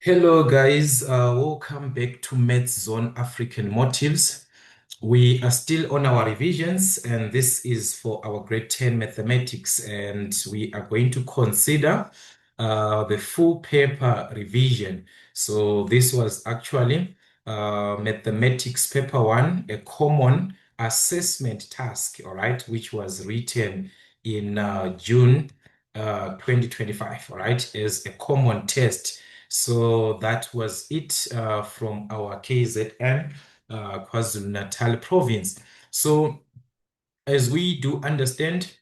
Hello guys, welcome back to Maths Zone African Motives. We are still on our revisions and this is for our grade 10 mathematics, and we are going to consider the full paper revision. So this was actually mathematics paper 1, a common assessment task, all right, which was written in June 2025, all right, as a common test. So that was it from our KZN, KwaZulu-Natal province. So as we do understand,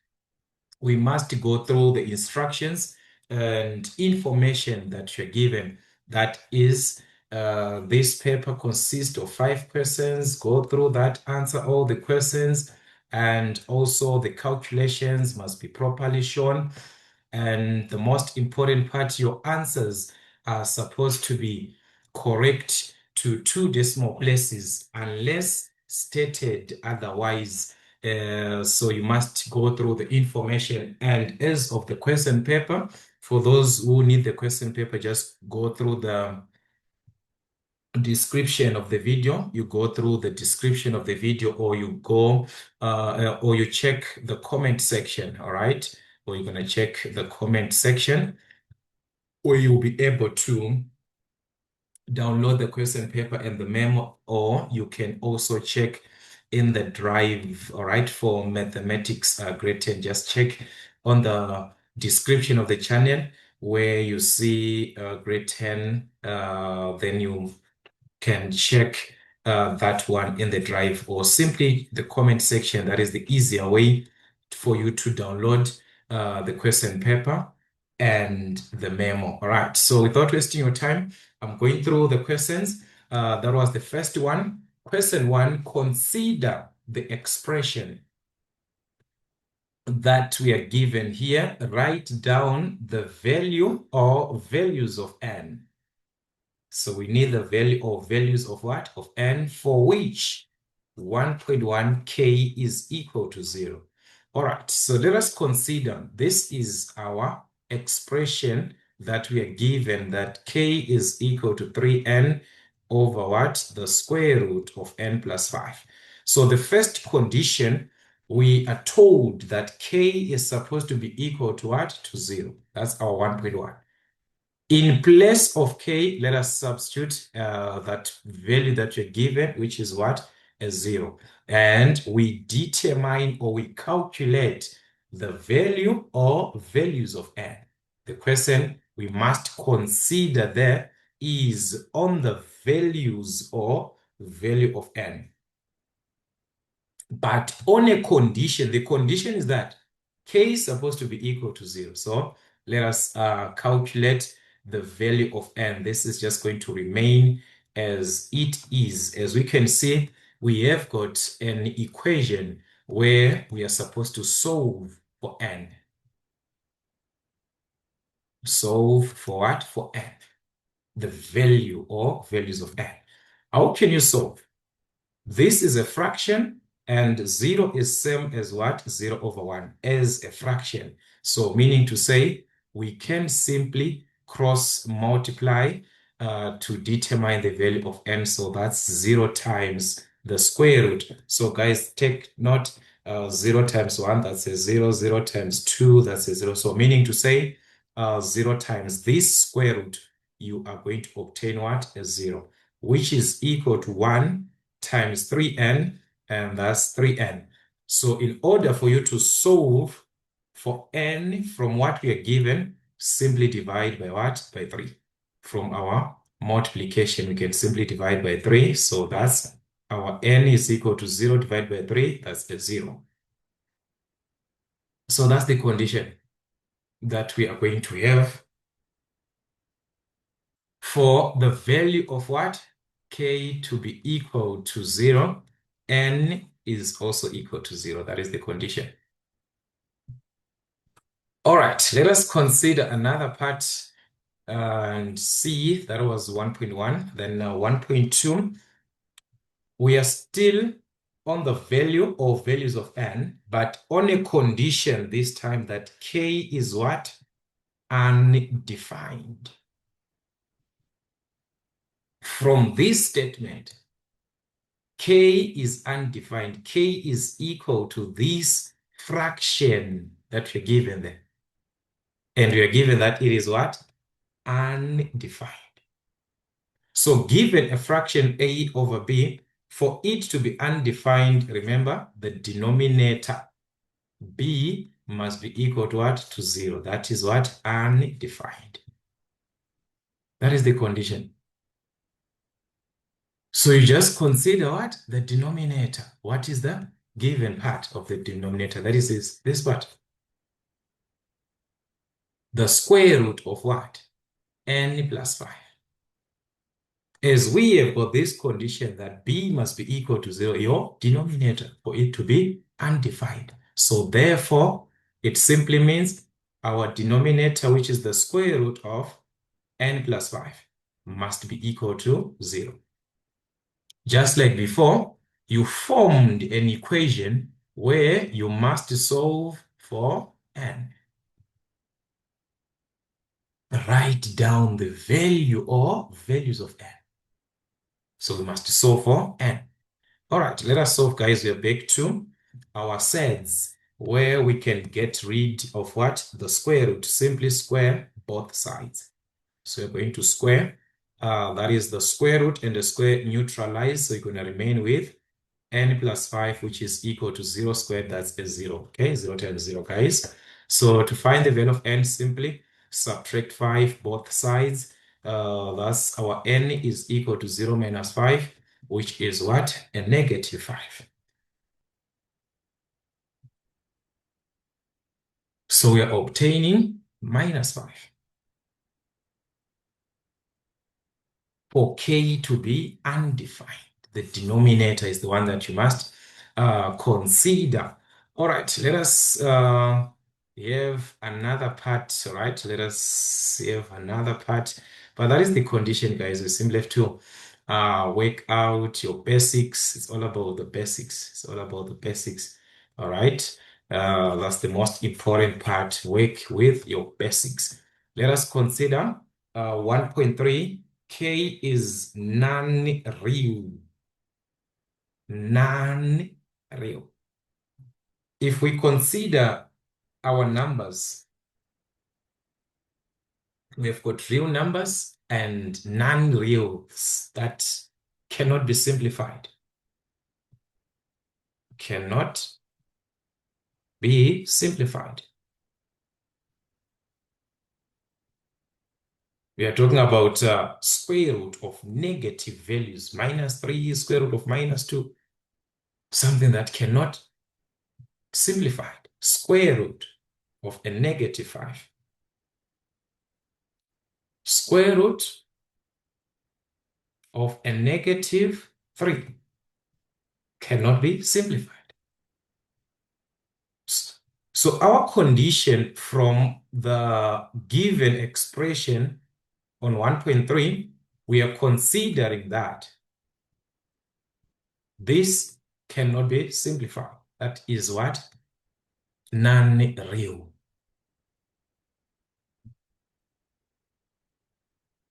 we must go through the instructions and information that you're given. That is, this paper consists of 5 questions. Go through that, answer all the questions, and also the calculations must be properly shown. And the most important part, your answers are supposed to be correct to 2 decimal places unless stated otherwise. So you must go through the information. And as of the question paper, for those who need the question paper, just go through the description of the video. You go through the description of the video, or you go or you check the comment section, all right? Or you're gonna check the comment section where you'll be able to download the question paper and the memo, or you can also check in the drive, all right, for mathematics grade 10. Just check on the description of the channel where you see grade 10, then you can check that one in the drive, or simply the comment section. That is the easier way for you to download the question paper and the memo. All right, so without wasting your time, I'm going through the questions. That was the first one. Question 1, consider the expression that we are given here. Write down the value or values of n. So we need the value or values of what? Of n, for which 1.1 k is equal to 0. All right, so let us consider this is our expression that we are given, that k is equal to 3n over what? The square root of n plus 5. So the first condition, we are told that k is supposed to be equal to what? To 0. That's our 1.1. In place of k, let us substitute that value that you're given, which is what? A 0. And we determine, or we calculate, the value or values of n. The question we must consider there is on the values or value of n. But on a condition, the condition is that k is supposed to be equal to 0. So let us calculate the value of n. This is just going to remain as it is. As we can see, we have got an equation where we are supposed to solve for n. Solve for what? For n. The value or values of n. How can you solve? This is a fraction, and 0 is same as what? 0 over 1 as a fraction. So meaning to say, we can simply cross multiply to determine the value of n. So that's 0 times the square root. So guys, take note, 0 times 1, that's a 0. 0 times 2, that's a 0. So meaning to say, 0 times this square root, you are going to obtain what? A 0, which is equal to 1 times 3n, and that's 3n. So in order for you to solve for n from what we are given, simply divide by what? By 3. From our multiplication, we can simply divide by 3. So that's our n is equal to 0 divided by 3. That's a 0. So that's the condition that we are going to have for the value of what? K to be equal to 0, n is also equal to 0. That is the condition. All right, let us consider another part and see. That was 1.1. Then 1.2, we are still on the value or values of n, but on a condition this time that k is what? Undefined. from this statement, k is undefined. K is equal to this fraction that we're given there. And we are given that it is what? Undefined. So given a fraction a over b, for it to be undefined, remember the denominator b must be equal to what? To 0. That is what? Undefined. That is the condition. So you just consider what? The denominator. What is the given part of the denominator? That is this part. The square root of what? N plus 5. As we have got this condition that b must be equal to 0, your denominator, for it to be undefined. So therefore, it simply means our denominator, which is the square root of n plus 5, must be equal to 0. Just like before, you formed an equation where you must solve for n. Write down the value or values of n. So we must solve for n. All right, let us solve, guys. We are back to our sets where we can get rid of what? The square root. Simply square both sides. So we're going to square. That is the square root and the square neutralize. So you're going to remain with n plus 5, which is equal to 0 squared. That's a 0. Okay, 0 times 0, guys. So to find the value of n, simply subtract 5 both sides. Thus, our n is equal to 0 minus 5, which is what? A negative 5. So we are obtaining minus 5. For k to be undefined, the denominator is the one that you must consider. All right, let us have another part, right? Let us have another part. But that is the condition, guys. We simply have to work out your basics. It's all about the basics. It's all about the basics. All right. That's the most important part. Work with your basics. Let us consider 1.3. K is non-real. Non-real. If we consider our numbers, we've got real numbers and non-reals that cannot be simplified. Cannot be simplified. We are talking about square root of negative values, minus 3, square root of minus 2, something that cannot simplified. Square root of a negative 5. Square root of a negative 3 cannot be simplified. So our condition from the given expression on 1.3, we are considering that this cannot be simplified. That is what? Non-real.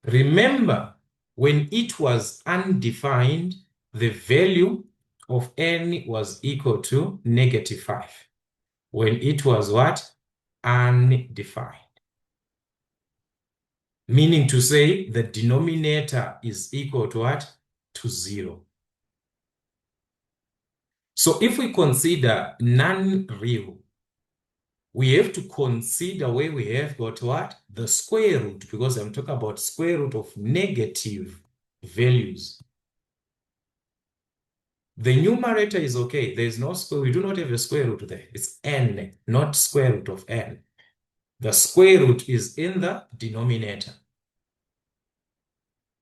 Remember, when it was undefined, the value of n was equal to negative 5. When it was what? Undefined. Meaning to say the denominator is equal to what? To 0. So if we consider non-real, we have to consider where we have got what? The square root, because I'm talking about square root of negative values. The numerator is okay. There is no square. We do not have a square root there. It's n, not square root of n. The square root is in the denominator.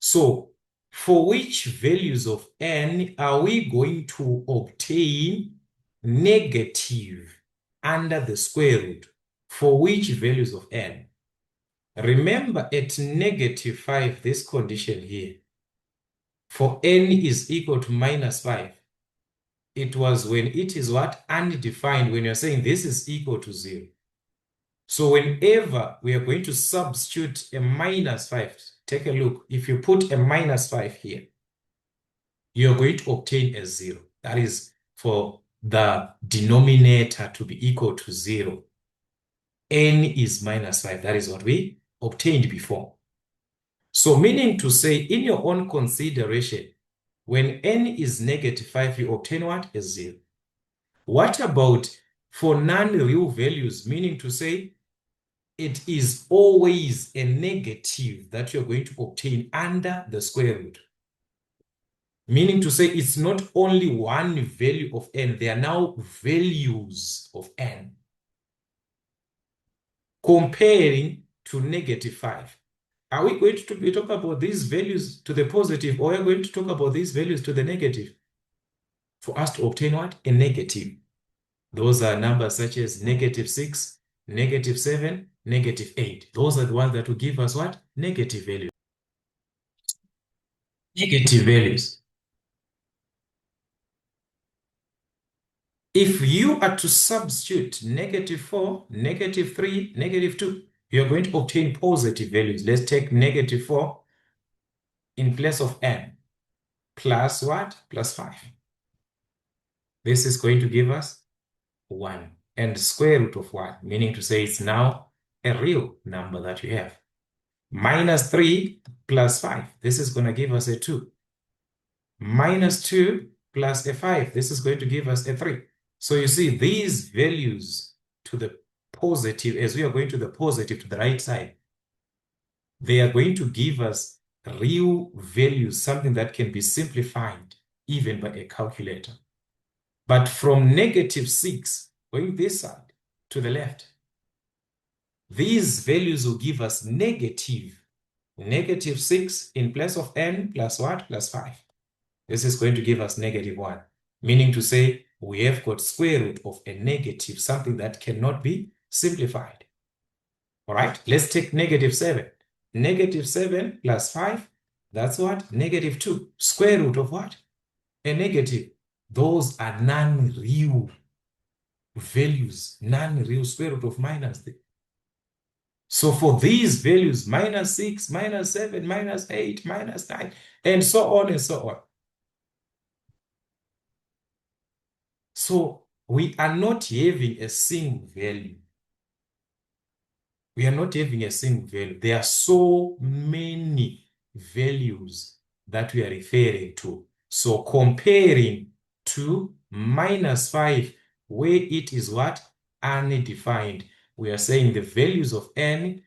So, for which values of n are we going to obtain negative under the square root? For which values of n? Remember, at negative 5, this condition here, for n is equal to minus 5, it was when it is what? Undefined, when you're saying this is equal to 0. So whenever we are going to substitute a minus 5, take a look. If you put a minus 5 here, you're going to obtain a 0. That is for the denominator to be equal to 0. N is minus 5. That is what we obtained before. So meaning to say, in your own consideration, when n is -5, you obtain what? A 0. What about for non-real values, meaning to say it is always a negative that you're going to obtain under the square root? Meaning to say it's not only one value of n, they are now values of n. Comparing to -5. Are we going to be talking about these values to the positive, or are we going to talk about these values to the negative? For us to obtain what? A negative. Those are numbers such as -6, -7, -8. Those are the ones that will give us what? Negative values. Negative values. If you are to substitute -4, -3, -2, you're going to obtain positive values. Let's take -4 in place of n plus what? Plus 5. This is going to give us 1 and the square root of 1, meaning to say it's now a real number that you have. -3 plus 5, this is going to give us a 2. -2 plus a 5, this is going to give us a 3. So you see these values to the positive, as we are going to the positive to the right side, they are going to give us real values, something that can be simplified even by a calculator. But from -6, going this side to the left, these values will give us -6 in place of n plus what? Plus 5. This is going to give us -1, meaning to say we have got square root of a negative, something that cannot be simplified. All right, let's take -7. -7 plus 5, that's what? -2. Square root of what? A negative. Those are non-real values, non-real square root of -3. So for these values, -6, -7, -8, -9, and so on and so on. So we are not having a single value. We are not having a single value. There are so many values that we are referring to. So comparing to -5, where it is what? Undefined. We are saying the values of n,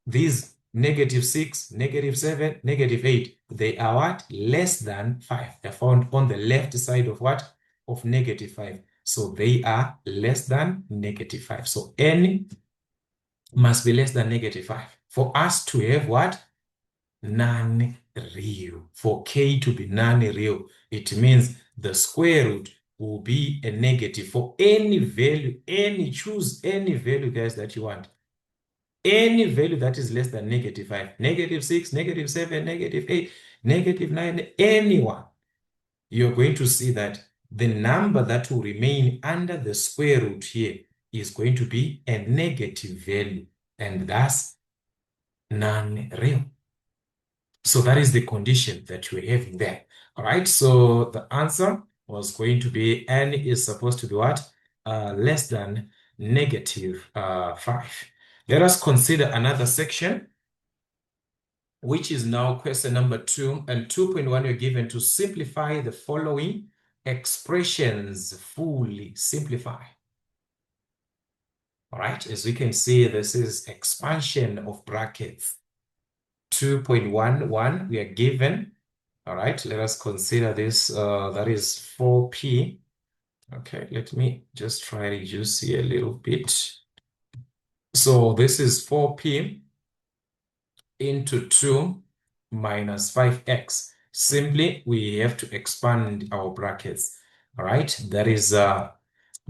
these -6, -7, -8, they are what? Less than 5. They're found on the left side of what? Of -5. So they are less than -5. So n must be less than -5 for us to have what? Non-real. For k to be non-real, it means the square root will be a negative for any value, choose any value, guys, that you want. Any value that is less than -5, -6, -7, -8, -9, anyone, you're going to see that the number that will remain under the square root here is going to be a negative value, and thus non-real. So that is the condition that we're having there. All right, so the answer was going to be n is supposed to be what? Less than -5. Let us consider another section, which is now question number 2. And 2.1, you're given to simplify the following expressions fully. Simplify. All right, as we can see, this is expansion of brackets. 2.11, we are given. All right, let us consider this. That is 4p. Okay, let me just try to reduce here a little bit. So this is 4p into 2 minus 5x. Simply, we have to expand our brackets. All right, that is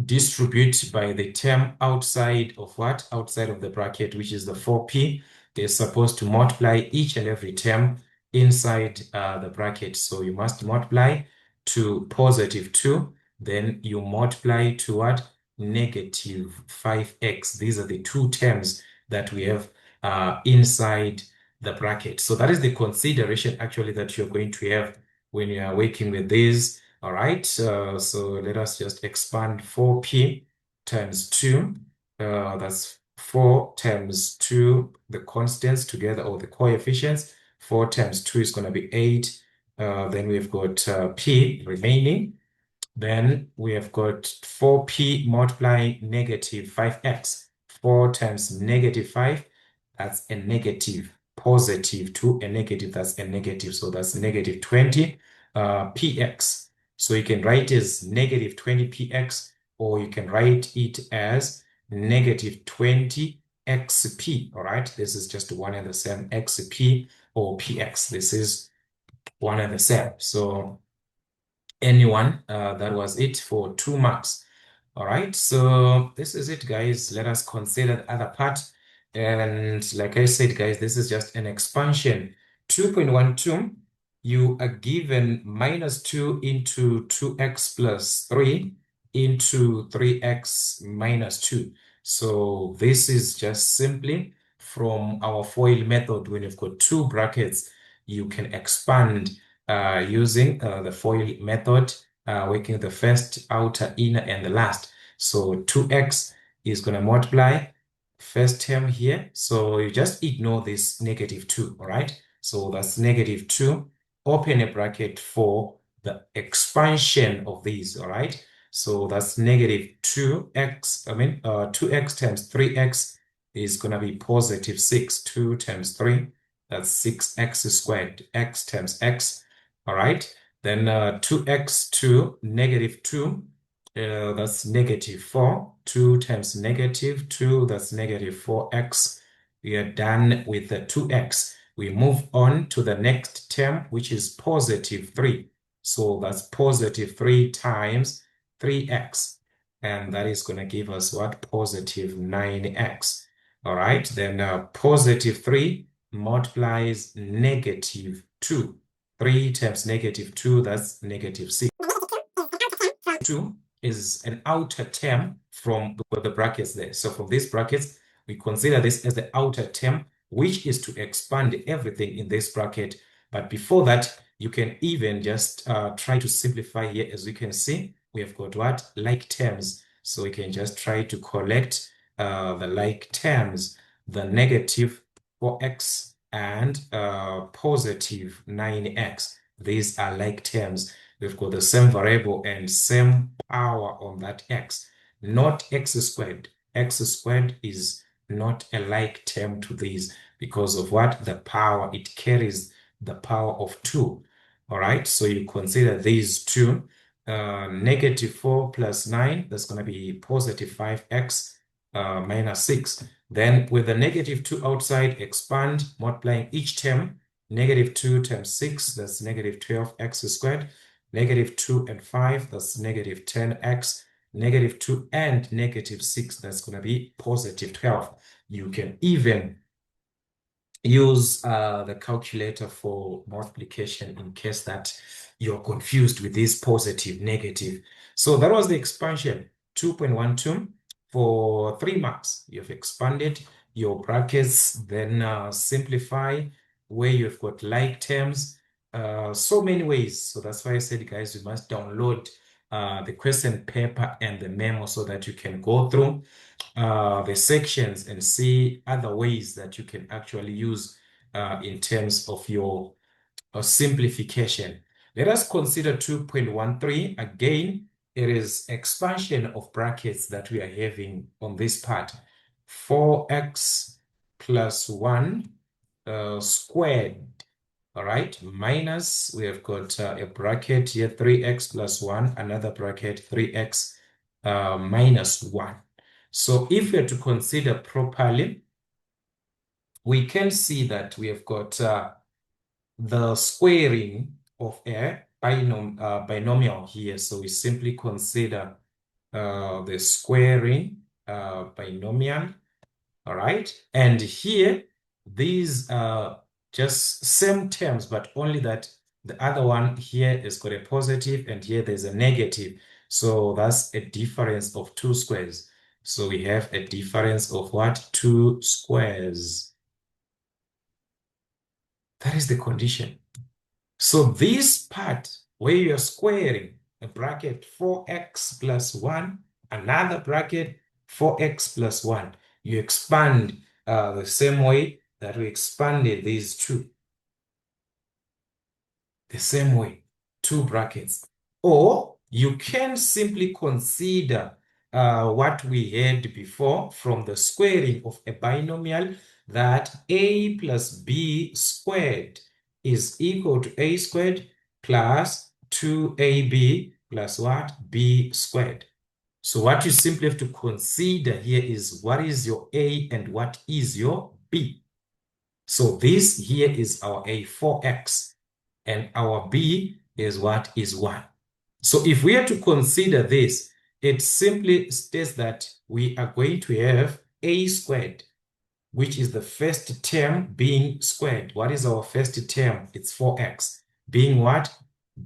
distribute by the term outside of what? Outside of the bracket, which is the 4p. They're supposed to multiply each and every term inside the bracket. So you must multiply to +2, then you multiply to what? -5x. These are the two terms that we have inside the bracket. So that is the consideration actually that you're going to have when you are working with this. All right. So let us just expand 4p times 2. That's 4 times 2, the constants together, or the coefficients. 4 times 2 is going to be 8. Then we've got p remaining. Then we have got 4p multiplying negative 5x. 4 times negative 5, that's a negative. Positive to a negative, that's a negative. So that's negative 20 px. So you can write it as negative 20 px, or you can write it as negative 20 xp. All right, this is just one and the same, xp or px. This is one and the same. So anyone, that was it for 2 marks. All right, so this is it, guys. Let us consider the other part. And like I said, guys, this is just an expansion. 2.12, you are given minus 2 into 2x plus 3 into 3x minus 2. So this is just simply from our FOIL method. When you've got two brackets, you can expand using the FOIL method, working the first, outer, inner, and the last. So 2x is going to multiply first term here. So you just ignore this negative 2, all right? So that's negative 2. Open a bracket for the expansion of these, all right? So that's negative 2x, 2x times 3x is going to be positive 6. 2 times 3, that's 6x squared. X times x. All right, then 2x to negative 2, that's negative 4. 2 times negative 2, that's negative 4x. We are done with the 2x. We move on to the next term, which is positive 3. So that's positive 3 times 3x. And that is going to give us what? Positive 9x. All right, then positive 3 multiplies negative 2. 3 times negative 2, that's negative 6. 2 is an outer term from the brackets there. So from these brackets, we consider this as the outer term, which is to expand everything in this bracket. But before that, you can even just try to simplify here. As you can see, we have got what? Like terms. So we can just try to collect the like terms, the negative 4x and positive 9x. These are like terms. We've got the same variable and same power on that x, not x squared. X squared is not a like term to this because of what? The power. It carries the power of 2. All right, so you consider these two. Negative 4 plus 9, that's going to be positive 5x minus 6. Then with the negative 2 outside, expand, multiplying each term. Negative 2 times 6, that's negative 12x squared. Negative 2 and 5, that's negative 10x. Negative 2 and negative 6, that's going to be positive 12. You can even use the calculator for multiplication in case that you're confused with this positive, negative. So that was the expansion, 2.12 for 3 marks. You've expanded your brackets, then simplify where you've got like terms, so many ways. So that's why I said, guys, you must download the question paper and the memo so that you can go through the sections and see other ways that you can actually use in terms of your simplification. Let us consider 2.13. Again, it is expansion of brackets that we are having on this part. 4x plus 1 squared. All right, minus, we have got a bracket here, 3x plus 1, another bracket, 3x minus 1. So if we are to consider properly, we can see that we have got the squaring of a binomial here. So we simply consider the squaring binomial, all right? And here, these are just same terms, but only that the other one here has got a positive and here there's a negative. So that's a difference of 2 squares. So we have a difference of what? 2 squares. That is the condition. So this part where you're squaring a bracket 4x plus 1, another bracket 4x plus 1, you expand the same way that we expanded these two. The same way, two brackets. Or you can simply consider what we had before from the squaring of a binomial, that a plus b squared is equal to a squared plus 2ab plus what? B squared. So what you simply have to consider here is what is your a and what is your b. So this here is our a, 4x, and our b is what? Is 1. So if we are to consider this, it simply states that we are going to have a squared, which is the first term being squared. What is our first term? It's 4x. Being what?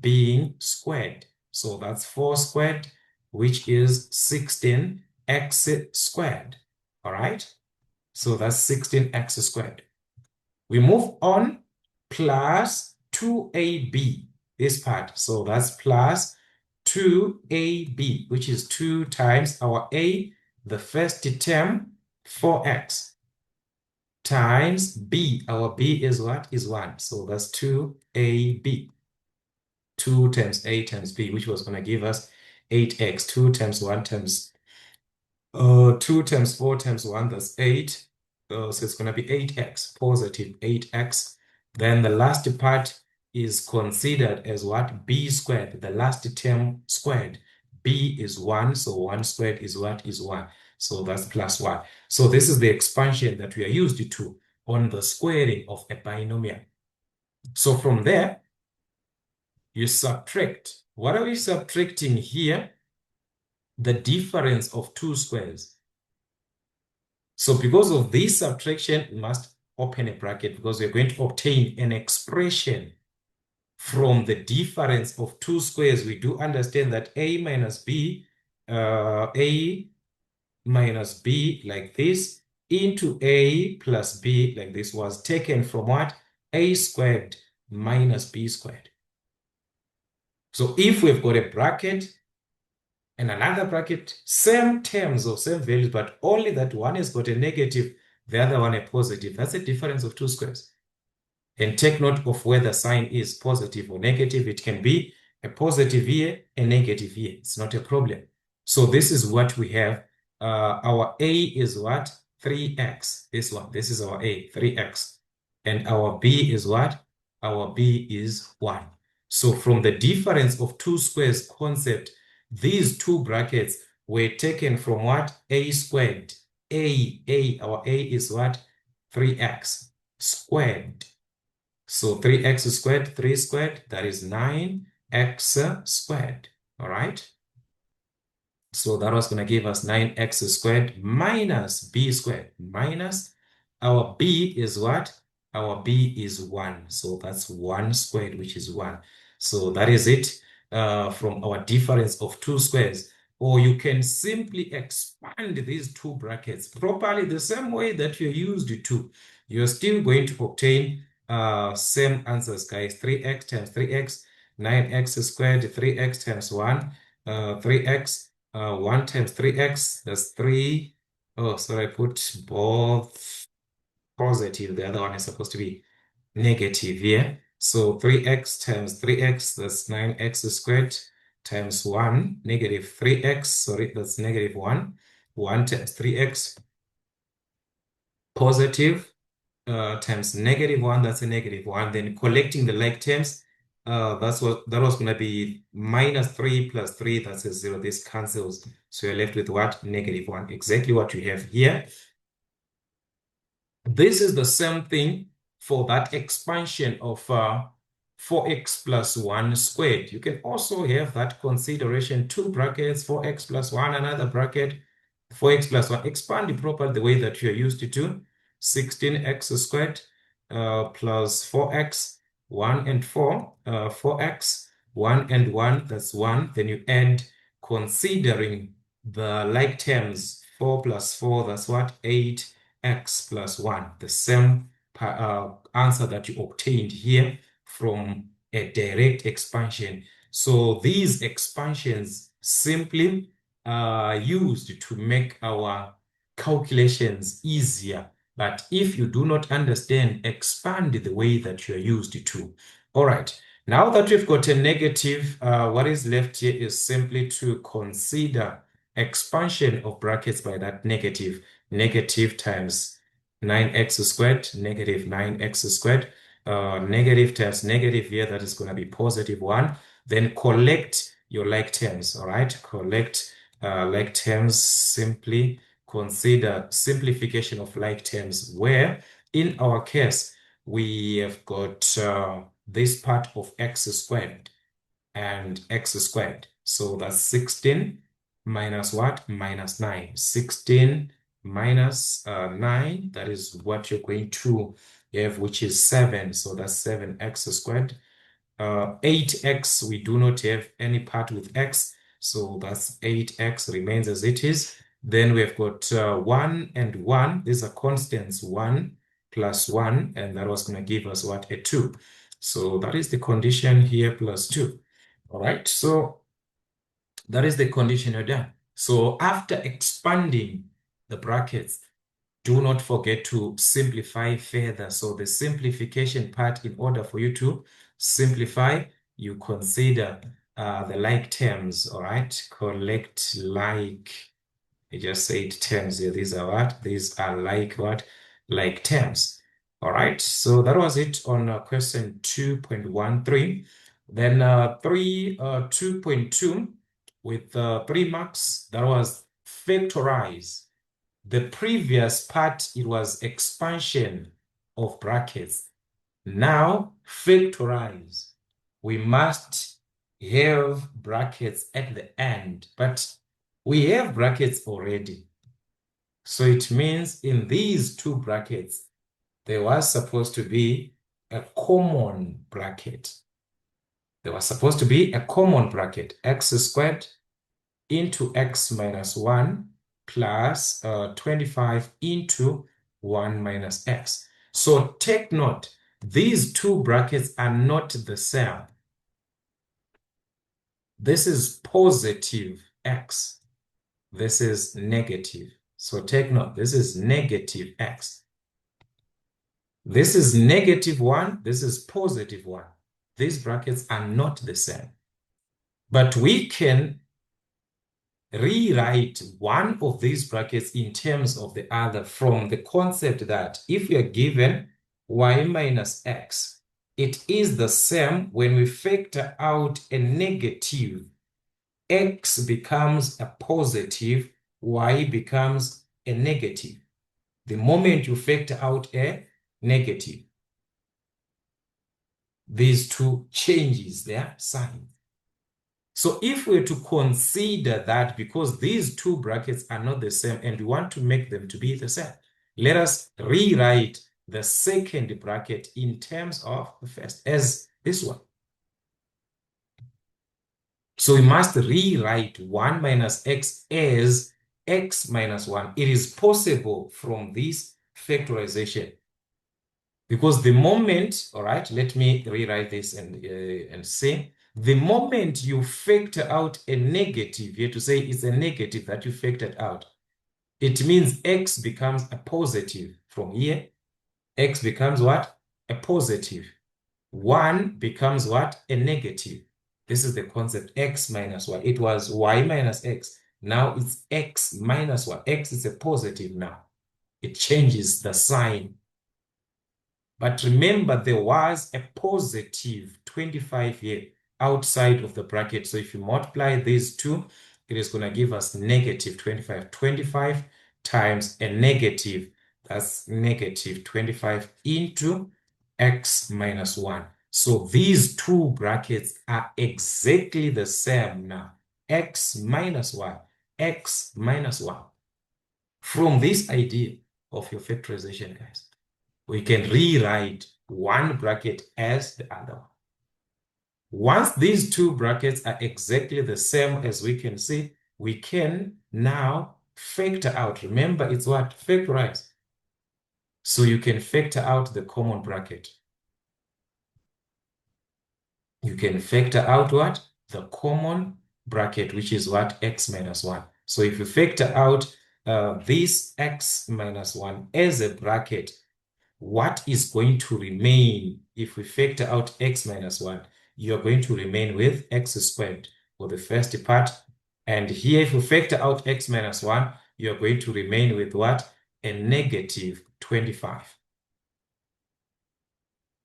Being squared. So that's 4 squared, which is 16x squared. All right? So that's 16x squared. We move on, plus 2ab, this part. So that's plus 2ab, which is 2 times our a, the first term, 4x, times b. Our b is what? Is 1. So that's 2ab. 2 times a times b, which was going to give us 8x. 2 times 1 times 2 times 4 times 1, that's 8. So it's going to be 8x, positive 8x. Then the last part is considered as what? B squared, the last term squared. B is 1, so 1 squared is what? Is 1. So that's plus 1. So this is the expansion that we are used to on the squaring of a binomial. So from there, you subtract. What are we subtracting here? The difference of two squares. So because of this subtraction, we must open a bracket because we're going to obtain an expression from the difference of two squares. We do understand that a minus b like this into a plus b like this was taken from what? A squared minus b squared. So if we've got a bracket and another bracket, same terms or same values, but only that one has got a negative, the other one a positive. That's the difference of two squares. And take note of where the sign is positive or negative. It can be a positive here, a negative here. It's not a problem. So this is what we have. Our a is what? 3x. This one. This is our a, 3x. And our b is what? Our b is 1. So from the difference of two squares concept, these two brackets were taken from what? A squared. Our a is what? 3x squared. So 3x squared, 3 squared, that is 9x squared. All right? So that was going to give us 9x squared minus b squared. Minus our b is what? Our b is 1. So that's 1 squared, which is 1. So that is it from our difference of two squares. Or you can simply expand these two brackets properly the same way that you're used to. You're still going to obtain same answers, guys. 3x times 3x, 9x squared, 3x times 1, 3x, 1 times 3x, that's 3. Oh, sorry, I put both positive. The other one is supposed to be negative here. So 3x times 3x, that's 9x squared, times 1, negative 3x, sorry, that's negative 1. 1 times 3x, positive, times negative 1, that's a negative 1. Then collecting the like terms, that was going to be minus 3 plus 3, that's a 0. This cancels. So you're left with what? Negative 1. Exactly what you have here. This is the same thing for that expansion of 4x plus 1 squared. You can also have that consideration, two brackets, 4x plus 1, another bracket, 4x plus 1. Expand it properly the way that you're used to do. 16x squared plus 4x, 1 and 4, 4x, 1 and 1, that's 1. Then you add, considering the like terms, 4 plus 4, that's what? 8x plus 1, the same answer that you obtained here from a direct expansion. So these expansions simply are used to make our calculations easier. But if you do not understand, expand the way that you are used to. All right. Now that we've got a negative, what is left here is simply to consider expansion of brackets by that negative. Negative times 9x squared, negative 9x squared, negative times negative here, that is going to be positive 1. Then collect your like terms, all right? Collect like terms, simply consider simplification of like terms, where in our case, we have got this part of x squared and x squared. So that's 16 minus what? Minus 9. 16 minus 9, that is what you're going to have, which is 7. So that's 7x squared. 8x, we do not have any part with x. So that's 8x remains as it is. Then we've got 1 and 1. These are constants, 1 plus 1. And that was going to give us what? A 2. So that is the condition here, plus 2. All right. So that is the condition you're done. So after expanding the brackets, do not forget to simplify further. So the simplification part, in order for you to simplify, you consider the like terms, all right? Collect like, I just said terms here. These are what? These are like what? Like terms. All right. So that was it on question 2.13. Then 2.2 with 3 marks, that was factorize. The previous part, it was expansion of brackets. Now, factorize. We must have brackets at the end, but we have brackets already. So it means in these two brackets, there was supposed to be a common bracket. There was supposed to be a common bracket, x squared into x minus 1 plus 25 into 1 minus x. So take note, these two brackets are not the same. This is positive x. This is negative. So take note, this is negative x. This is negative 1. This is positive 1. These brackets are not the same. But we can rewrite one of these brackets in terms of the other from the concept that if you're given y minus x, it is the same when we factor out a negative. X becomes a positive, y becomes a negative. The moment you factor out a negative, these two changes their sign. So if we're to consider that, because these two brackets are not the same and we want to make them to be the same, let us rewrite the second bracket in terms of the first as this one. So we must rewrite 1 minus x as x minus 1. It is possible from this factorization. Because the moment, all right, let me rewrite this and say, the moment you factor out a negative, you have to say it's a negative that you factored out. It means x becomes a positive from here. X becomes what? A positive. 1 becomes what? A negative. This is the concept, x minus y. It was y minus x. Now it's x minus y. X is a positive now. It changes the sign. But remember, there was a positive 25 here outside of the bracket. So if you multiply these two, it is going to give us negative 25. 25 times a negative, that's negative 25 into x minus 1. So these two brackets are exactly the same now. X minus 1, x minus 1. From this idea of your factorization, guys, we can rewrite one bracket as the other one. Once these two brackets are exactly the same as we can see, we can now factor out. Remember, it's what? Factorize. So you can factor out the common bracket. You can factor out what? The common bracket, which is what? X minus 1. So if you factor out this x minus 1 as a bracket, what is going to remain if we factor out x minus 1? You're going to remain with x squared for the first part. And here, if we factor out x minus 1, you're going to remain with what? A negative 25.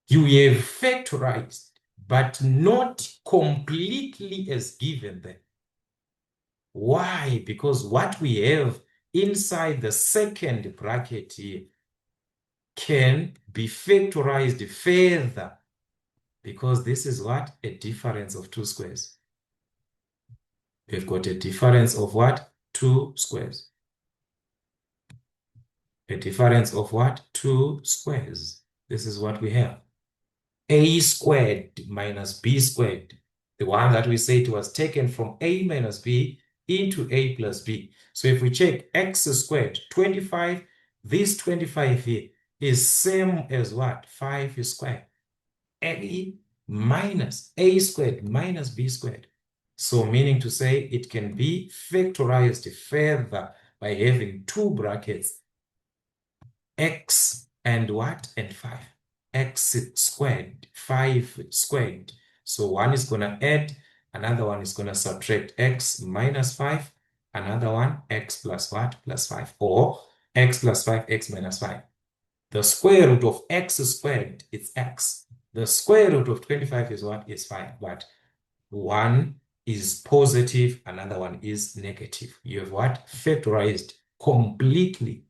You have factorized, but not completely as given there. Why? Because what we have inside the second bracket here can be factorized further, because this is what? A difference of 2 squares. We've got a difference of what? 2 squares. A difference of what? 2 squares. This is what we have. A squared minus b squared. The one that we said was taken from a minus b into a plus b. So if we check x squared, 25, this 25 here is same as what? 5 squared. A minus a squared minus b squared. So meaning to say it can be factorized further by having two brackets, x and what? And 5. X squared, 5 squared. So one is going to add, another one is going to subtract x minus 5, another one x plus what? Plus 5, or x plus 5, x minus 5. The square root of x squared, it's x. The square root of 25 is what? Is 5. But one is positive, another one is negative. You have what? Factorized completely,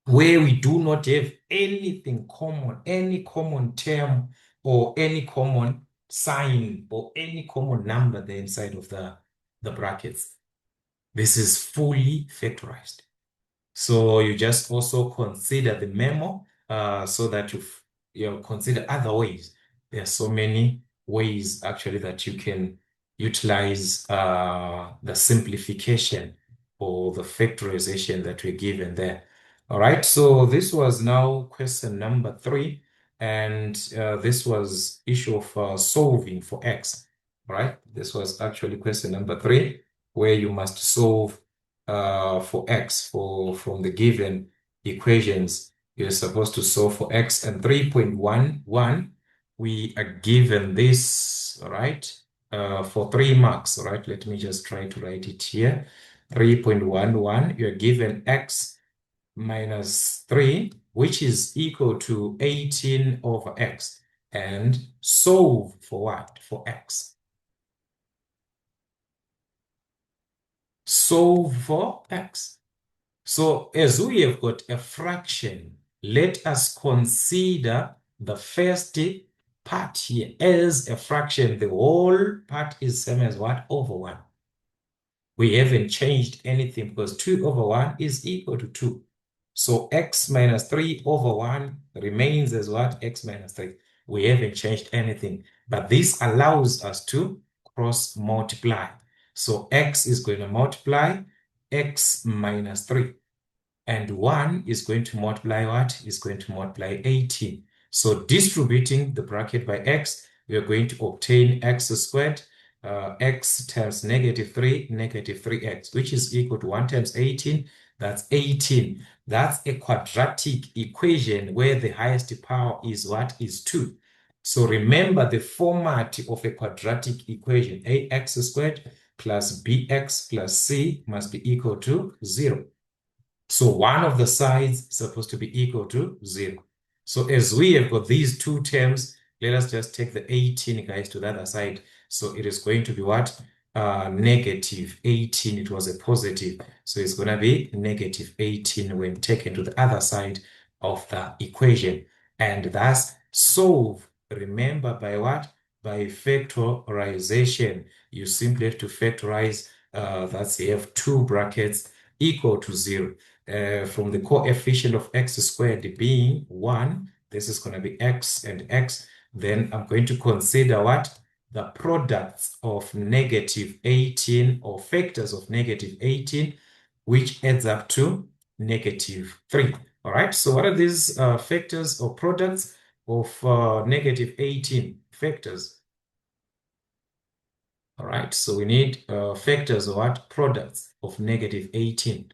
where we do not have anything common, any common term or any common sign or any common number there inside of the brackets. This is fully factorized. So you just also consider the MEMO so that you consider other ways. There are so many ways actually that you can utilize the simplification or the factorization that we're given there. All right, so this was now question number 3, and this was issue of solving for x. All right, this was actually question number 3, where you must solve for x from the given equations. You're supposed to solve for x, and 3.11 we are given this, all right, for 3 marks. All right, let me just try to write it here. 3.11, you're given x minus 3, which is equal to 18 over x, and solve for what? For x. Solve for x. So as we have got a fraction, let us consider the first part here as a fraction. The whole part is same as what? Over 1. We haven't changed anything because 2 over 1 is equal to 2. So x minus 3 over 1 remains as what? X minus 3. We haven't changed anything, but this allows us to cross multiply. So x is going to multiply x minus 3. And 1 is going to multiply what? Is going to multiply 18. So distributing the bracket by x, we are going to obtain x squared, x times negative 3, negative 3x, which is equal to 1 times 18. That's 18. That's a quadratic equation where the highest power is what? Is 2. So remember the format of a quadratic equation. Ax squared plus bx plus c must be equal to 0. So one of the sides is supposed to be equal to 0. So as we have got these two terms, let us just take the 18, guys, to the other side. So it is going to be what? Negative 18. It was a positive. So it's going to be negative 18 when taken to the other side of the equation. And thus solve, remember, by what? By factorization. You simply have to factorize, that's you have 2 brackets equal to 0. From the coefficient of x squared being 1, this is going to be x and x. Then I'm going to consider what? The products of negative 18 or factors of negative 18, which adds up to -3. All right, so what are these factors or products of -18 factors? All right, so we need factors or what? Products of -18.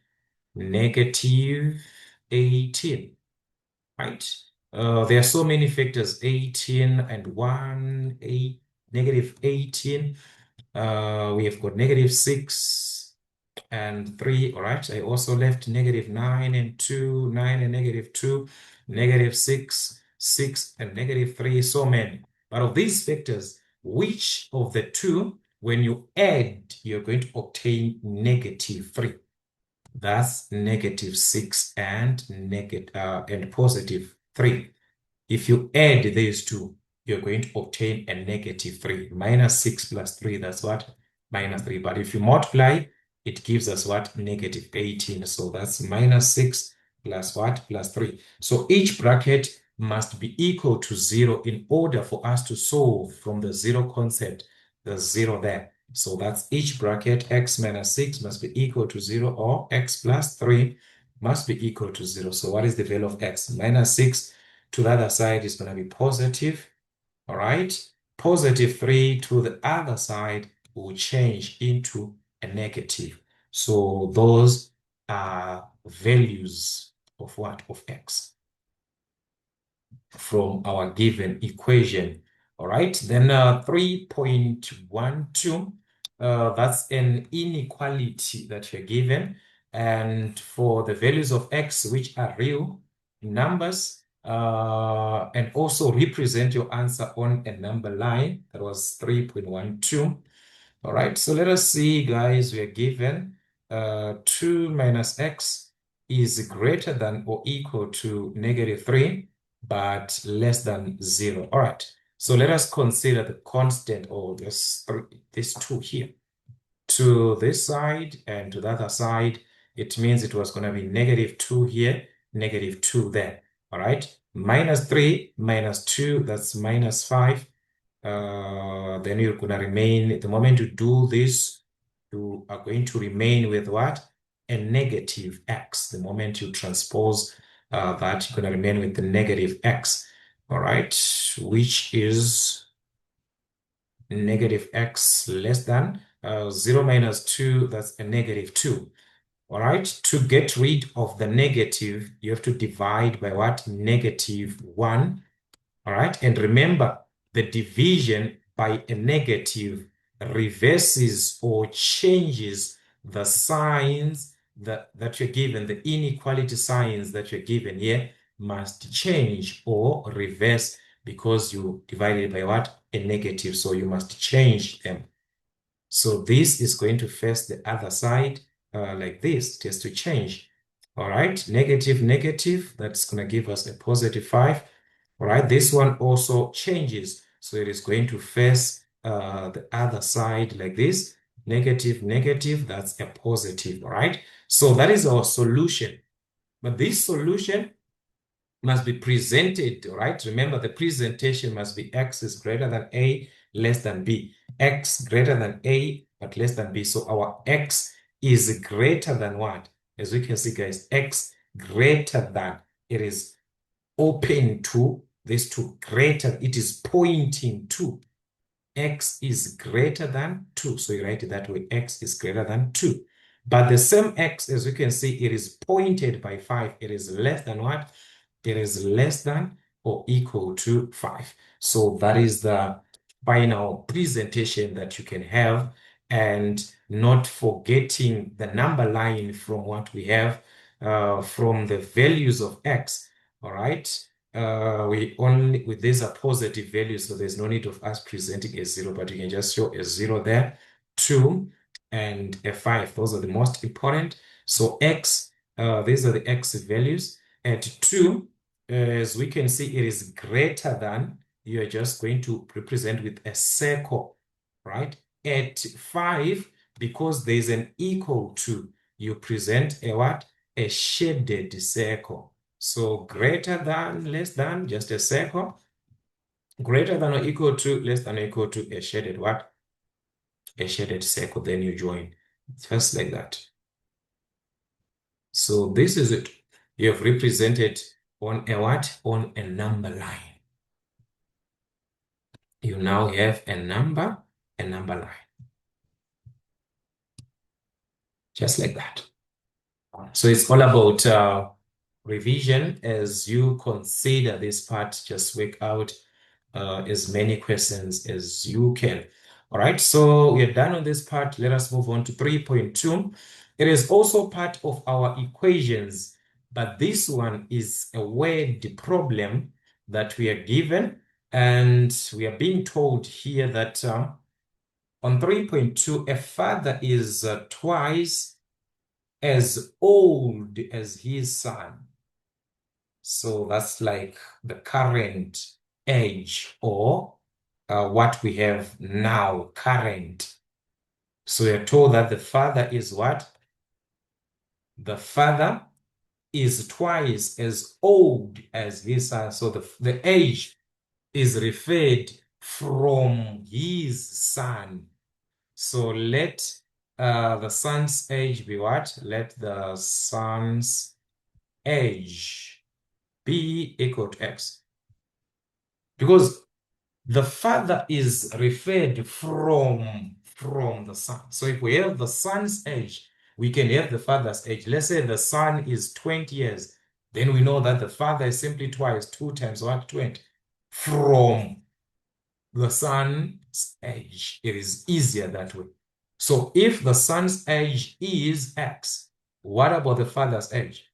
-18, right? There are so many factors, 18 and 1, 8, -18. We have got -6 and 3, all right? I also left -9 and 2, 9 and -2, -6, 6 and -3, so many. But of these factors, which of the two, when you add, you're going to obtain -3? That's -6 and +3. If you add these two, you're going to obtain a -3. -6 plus 3, that's what? -3. But if you multiply, it gives us what? -18. So that's -6 plus what? Plus 3. So each bracket must be equal to 0 in order for us to solve from the zero concept, the 0 there. So that's each bracket, x minus 6 must be equal to 0, or x plus 3 must be equal to 0. So what is the value of x? -6 to the other side is going to be positive, all right? +3 to the other side will change into a negative. So those are values of what? Of x from our given equation. All right, then 3.12, that's an inequality that you're given. And for the values of x, which are real numbers, and also represent your answer on a number line, that was 3.12. All right, so let us see, guys, we are given 2 minus x is greater than or equal to -3, but less than 0. All right, so let us consider the constant, or this 2 here. To this side and to the other side, it means it was going to be -2 here, -2 there. All right, -3 minus 2, that's -5. Then you're going to remain, the moment you do this, you are going to remain with what? A -x. The moment you transpose that, you're going to remain with the -x. All right, which is -x less than 0 minus 2, that's a -2. All right, to get rid of the negative, you have to divide by what? -1. All right, and remember, the division by a negative reverses or changes the signs that you're given, the inequality signs that you're given here must change or reverse because you divided by what? A negative, so you must change them. So this is going to face the other side like this, just to change. All right, negative, negative, that's going to give us a +5. All right, this one also changes. So it is going to face the other side like this. Negative, negative, that's a positive. All right, so that is our solution. But this solution must be presented, all right? Remember, the presentation must be x is greater than a, less than b. X greater than a, but less than b. So our x is greater than what? As we can see, guys, x greater than, it is open to this, to greater, it is pointing to. X is greater than 2. So you write it that way, x is greater than 2. But the same x, as you can see, it is pointed by 5. It is less than what? It is less than or equal to 5. So that is the final presentation that you can have, and not forgetting the number line from what we have from the values of x. All right. With these are positive values, so there's no need of us presenting a 0, but you can just show a 0 there, 2 and a 5. Those are the most important. So x, these are the x values. At 2, as we can see, it is greater than, you are just going to represent with a circle, right? At 5, because there's an equal to, you present a what? A shaded circle. So greater than, less than, just a circle. Greater than or equal to, less than or equal to, a shaded what? A shaded circle. Then you join. Just like that. So this is it. You have represented on a what? On a number line. You now have a number line. Just like that. So it's all about revision as you consider this part. Just work out as many questions as you can. All right, so we're done on this part. Let us move on to 3.2. It is also part of our equations, but this one is a word problem that we are given, and we are being told here that on 3.2, a father is twice as old as his son. So that's like the current age or what we have now, current. So we're told that the father is what? The father is twice as old as his son. So the age is referred from his son. So let the son's age be what? Let the son's age be equal to x. Because the father is referred from the son. So if we have the son's age, we can have the father's age. Let's say the son is 20 years. Then we know that the father is simply twice, 2 times what? 20. From the son's age. It is easier that way. So if the son's age is x, what about the father's age?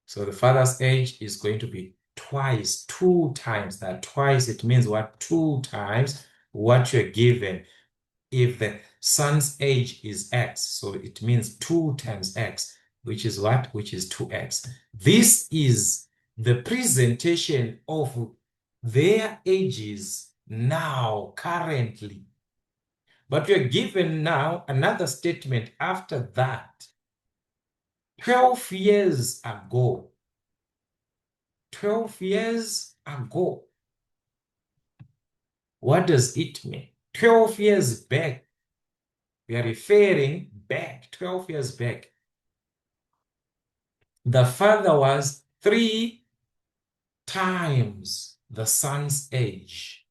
So the father's age is going to be twice, 2 times that. Twice, it means what? 2 times what you're given. If the son's age is x, so it means 2 times x, which is what? Which is 2x. This is the presentation of their ages now, currently. But we're given now another statement after that. 12 years ago. 12 years ago. What does it mean? 12 years back. We are referring back, 12 years back. The father was 3 times the son's age.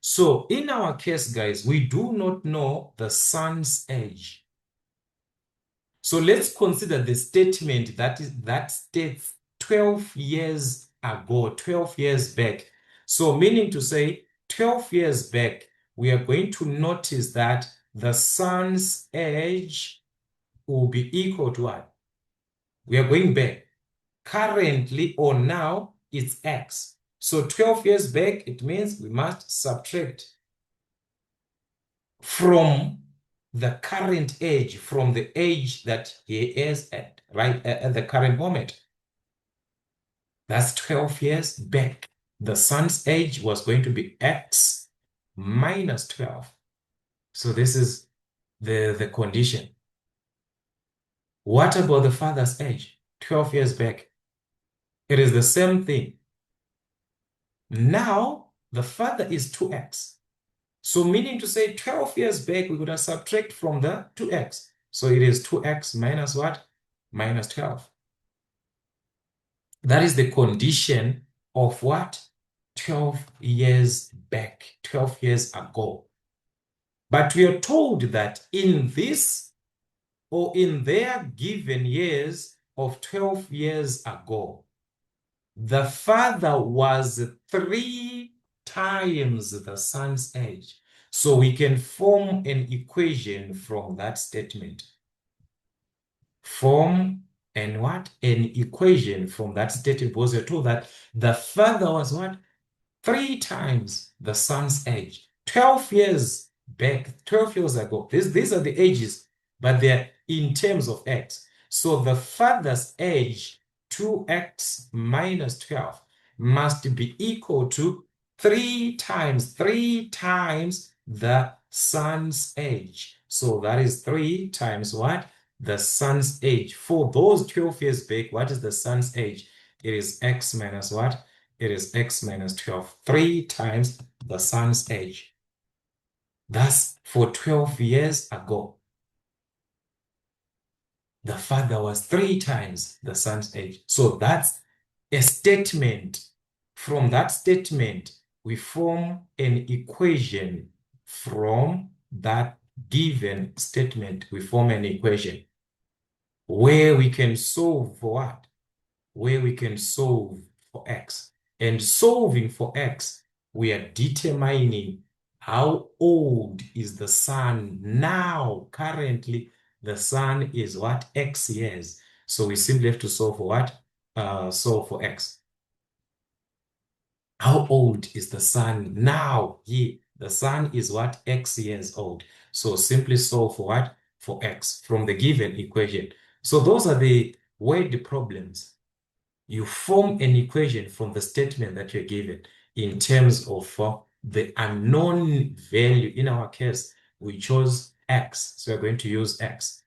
So in our case, guys, we do not know the son's age. So let's consider the statement that states 12 years ago, 12 years back. So meaning to say 12 years back, we are going to notice that the son's age will be equal to what? We are going back. Currently or now, it's x. So 12 years back, it means we must subtract from the current age, from the age that he is at, right, at the current moment. That's 12 years back. The son's age was going to be x minus 12. So this is the condition. What about the father's age? 12 years back. It is the same thing. Now, the father is 2x. So meaning to say 12 years back, we're going to subtract from the 2x. So it is 2x minus what? Minus 12. That is the condition of what? 12 years back, 12 years ago. But we are told that in this or in their given years of 12 years ago, the father was 3 times the son's age. So we can form an equation from that statement. Form and what? An equation from that statement, because we're told that the father was what? 3 times the son's age. 12 years back, 12 years ago. These are the ages, but they're in terms of x. So the father's age, 2x minus 12, must be equal to 3 times the son's age. So that is 3 times what? The son's age. For those 12 years back, what is the son's age? It is x minus what? It is x minus 12. 3 times the son's age. That's for 12 years ago. the father was 3 times the son's age. So that's a statement. From that statement, we form an equation. From that given statement, we form an equation where we can solve for what? Where we can solve for x. And solving for x, we are determining how old is the son now. Currently, the son is what? X years. So we simply have to solve for what? Solve for x. How old is the son now? The son is what? X years old. So simply solve for what? For x from the given equation. So those are the word problems. You form an equation from the statement that you're given in terms of the unknown value. In our case, we chose x, so we're going to use x.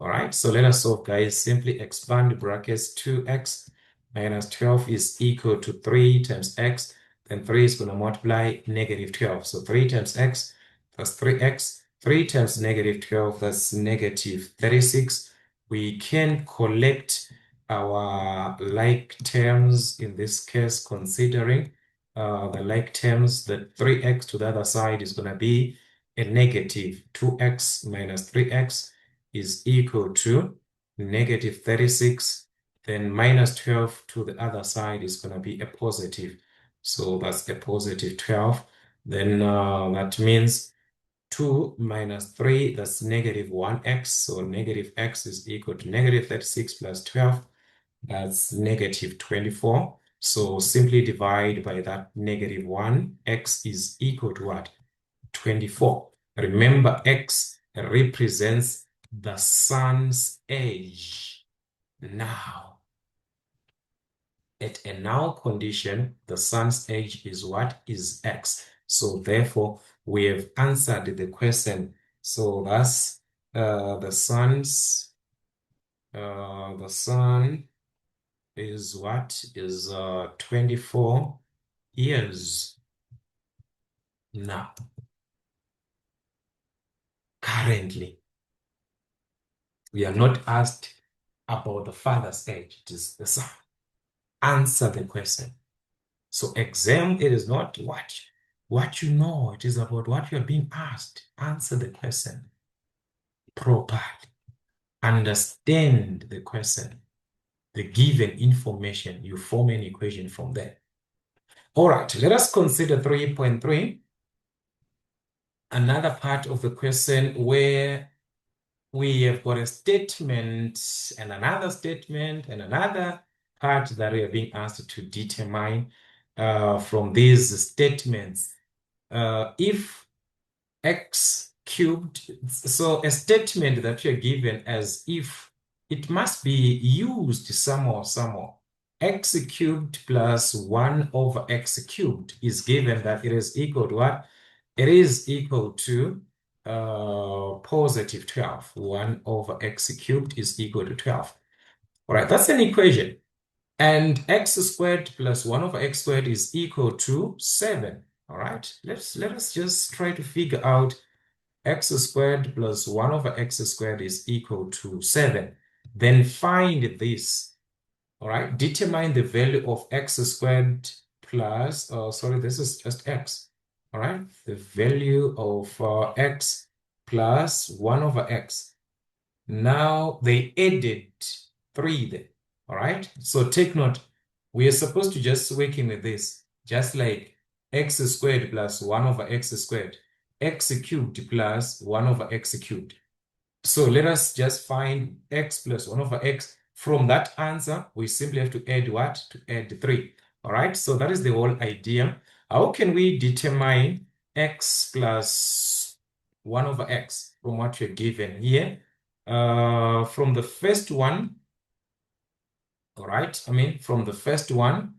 All right, so let us solve, guys. Simply expand brackets. 2x minus 12 is equal to 3 times x. Then 3 is going to multiply negative 12. So 3 times x plus 3x. 3 times negative 12, that's negative 36. We can collect our like terms in this case, considering the like terms, the 3x to the other side is going to be a negative 2x minus 3x is equal to negative 36. Then minus 12 to the other side is going to be a positive. So that's a positive 12. Then that means 2 minus 3, that's negative 1x. So negative x is equal to negative 36 plus 12. That's negative 24. So simply divide by that negative 1. X is equal to what? 24. Remember, x represents the son's age. Now, at a now condition, the son's age is what? Is x. So therefore, we have answered the question. So that's the son is what? Is 24 years now. Currently, we are not asked about the father's age. It is the son. Answer the question. So exam, it is not what you know. It is about what you are being asked. Answer the question properly. Understand the question. The given information, you form an equation from there. All right, let us consider 3.3. Another part of the question where we have got a statement and another statement and another part that we are being asked to determine from these statements. If x cubed, so a statement that you're given as if it must be used somewhere. X cubed plus 1 over x cubed is given that it is equal to what? It is equal to positive 12. 1 over x cubed is equal to 12. All right, that's an equation. And x squared plus 1 over x squared is equal to 7. All right, let us just try to figure out x squared plus 1 over x squared is equal to 7. Then find this. All right, determine the value of x squared plus, sorry, this is just x. All right, the value of x plus 1 over x. Now they added 3 there. All right, so take note. We are supposed to just work in with this, just like x squared plus 1 over x squared, x cubed plus 1 over x cubed. So let us just find x plus 1 over x. From that answer, we simply have to add what? To add 3. All right, so that is the whole idea. How can we determine x plus 1 over x from what we're given here? From the first one, all right, from the first one,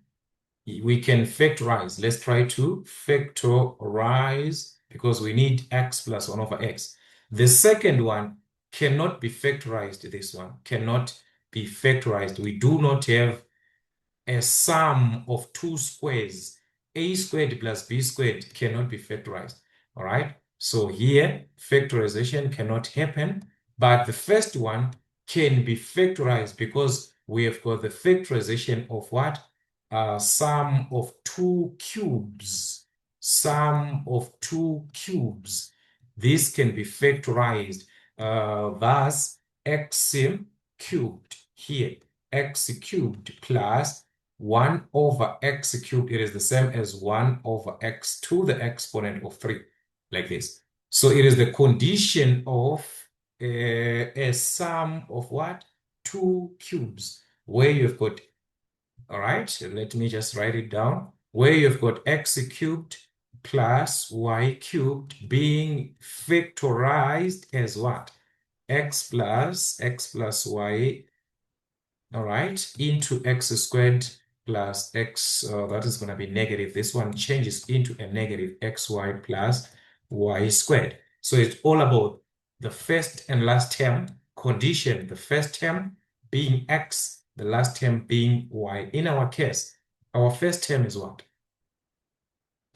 we can factorize. Let's try to factorize because we need x plus 1 over x. The second one cannot be factorized. This one cannot be factorized. We do not have a sum of 2 squares. A squared plus b squared cannot be factorized. All right. So here, factorization cannot happen. But the first one can be factorized because we have got the factorization of what? Sum of two cubes. Sum of two cubes. This can be factorized. Thus, x cubed here. X cubed plus 1 over x cubed. It is the same as 1 over x to the exponent of 3, like this. So it is the condition of a sum of what? Two cubes, where you've got, all right, let me just write it down, where you've got x cubed plus y cubed being factorized as what? X plus y, all right, into x squared plus x, that is going to be negative. This one changes into a negative xy plus y squared. So it's all about the first and last term condition, the first term being x, the last term being y. In our case, our first term is what?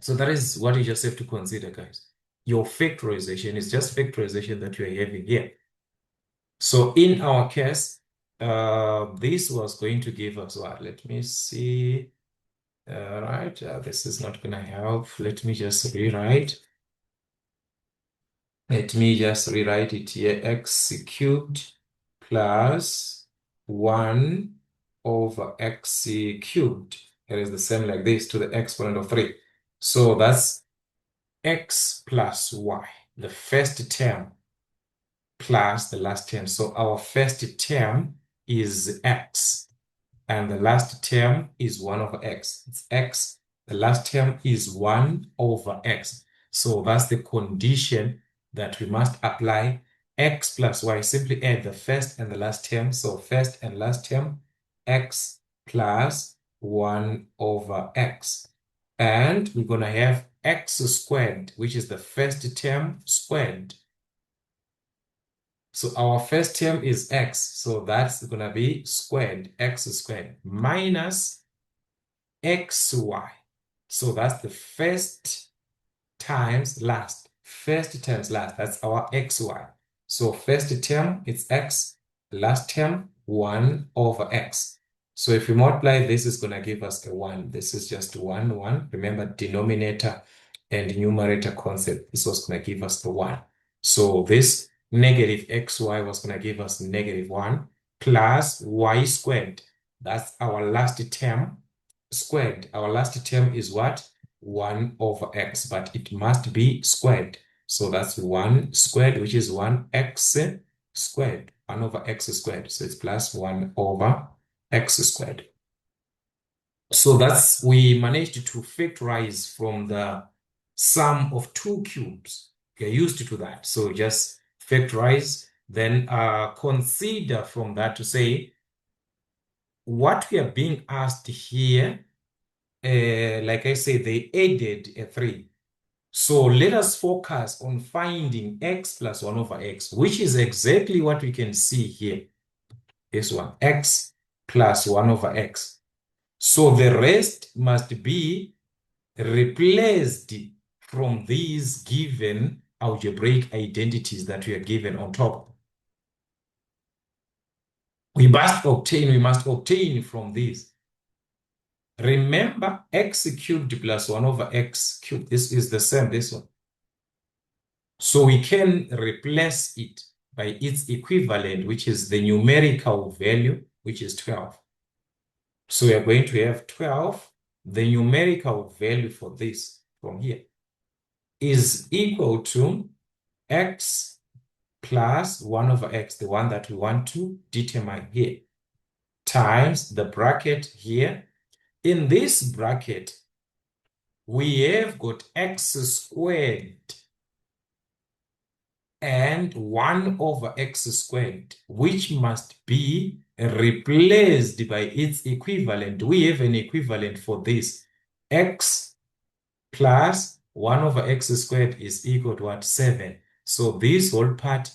So that is what you just have to consider, guys. Your factorization is just factorization that you are having here. So in our case, this was going to give us what? Let me see. Right, this is not going to help. Let me just rewrite. Let me just rewrite it here. X cubed plus 1 over x cubed. It is the same like this to the exponent of 3. So that's x plus y, the first term plus the last term. So our first term is x, and the last term is 1 over x. It's x. The last term is 1 over x. So that's the condition that we must apply. X plus y, simply add the first and the last term. So first and last term, x plus 1 over x. And we're going to have x squared, which is the first term squared. So our first term is x, so that's going to be squared, x squared, minus xy. So that's the first times last. First times last, that's our xy. So first term, it's x, last term, 1 over x. So if we multiply, this is going to give us a 1. This is just 1, 1. Remember, denominator and numerator concept. This was going to give us the 1. So this negative xy was going to give us negative 1 plus y squared. That's our last term squared. Our last term is what? 1 over x, but it must be squared. So that's 1 squared, which is 1x squared, 1 over x squared. So it's plus 1 over x squared. So that's, we managed to factorize from the sum of two cubes. We're used to that. So just factorize, then consider from that to say what we are being asked here. Like I said, they added a 3. So let us focus on finding x plus 1 over x, which is exactly what we can see here. This one, x plus 1 over x. So the rest must be replaced from these given algebraic identities that we are given on top. We must obtain from these. Remember, x cubed plus 1 over x cubed. This is the same, this one. So we can replace it by its equivalent, which is the numerical value, which is 12. So we are going to have 12. The numerical value for this from here is equal to x plus 1 over x, the one that we want to determine here, times the bracket here. In this bracket, we have got x squared and 1 over x squared, which must be replaced by its equivalent. We have an equivalent for this. X plus 1 over x squared is equal to what? 7. So this whole part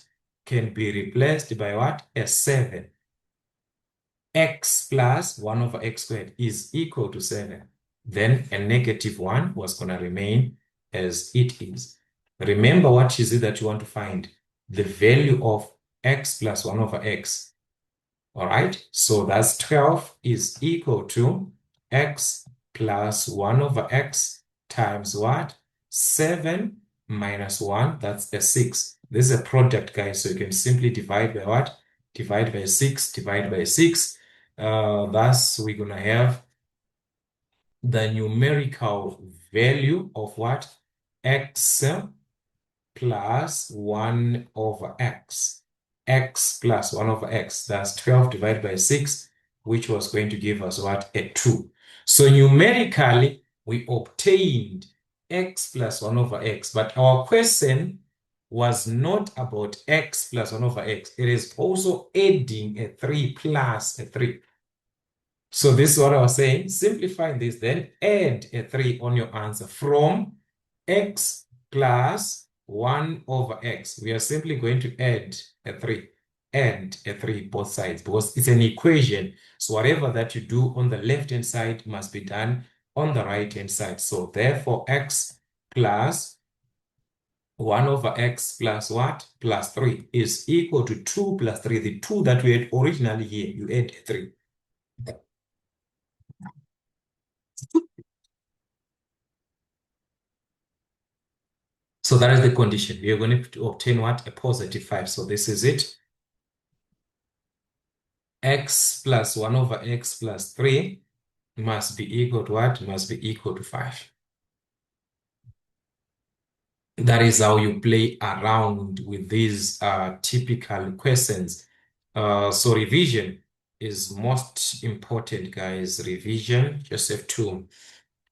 can be replaced by what? A 7. X plus 1 over x squared is equal to 7. Then a negative 1 was going to remain as it is. Remember, what is it that you want to find? The value of x plus 1 over x. All right, so that's 12 is equal to x plus 1 over x times what? 7 minus 1, that's a 6. This is a product, guys, so you can simply divide by what? Divide by 6, divide by 6. Thus, we're going to have the numerical value of what? X plus 1 over x. X plus 1 over x. That's 12 divided by 6, which was going to give us what? A 2. So numerically, we obtained x plus 1 over x. But our question was not about x plus 1 over x. It is also adding a 3 plus a 3. So this is what I was saying. Simplify this, then add a 3 on your answer from x plus 1 over x. We are simply going to add a 3. Add a 3 both sides because it's an equation. So whatever that you do on the left-hand side must be done on the right-hand side. So therefore, x plus 1 over x plus what? Plus 3 is equal to 2 plus 3. The 2 that we had originally here, you add a 3. So that is the condition. We are going to obtain what? A positive 5. So this is it. X plus 1 over x plus 3 must be equal to what? Must be equal to 5. That is how you play around with these typical questions. So revision is most important, guys. Revision, just have to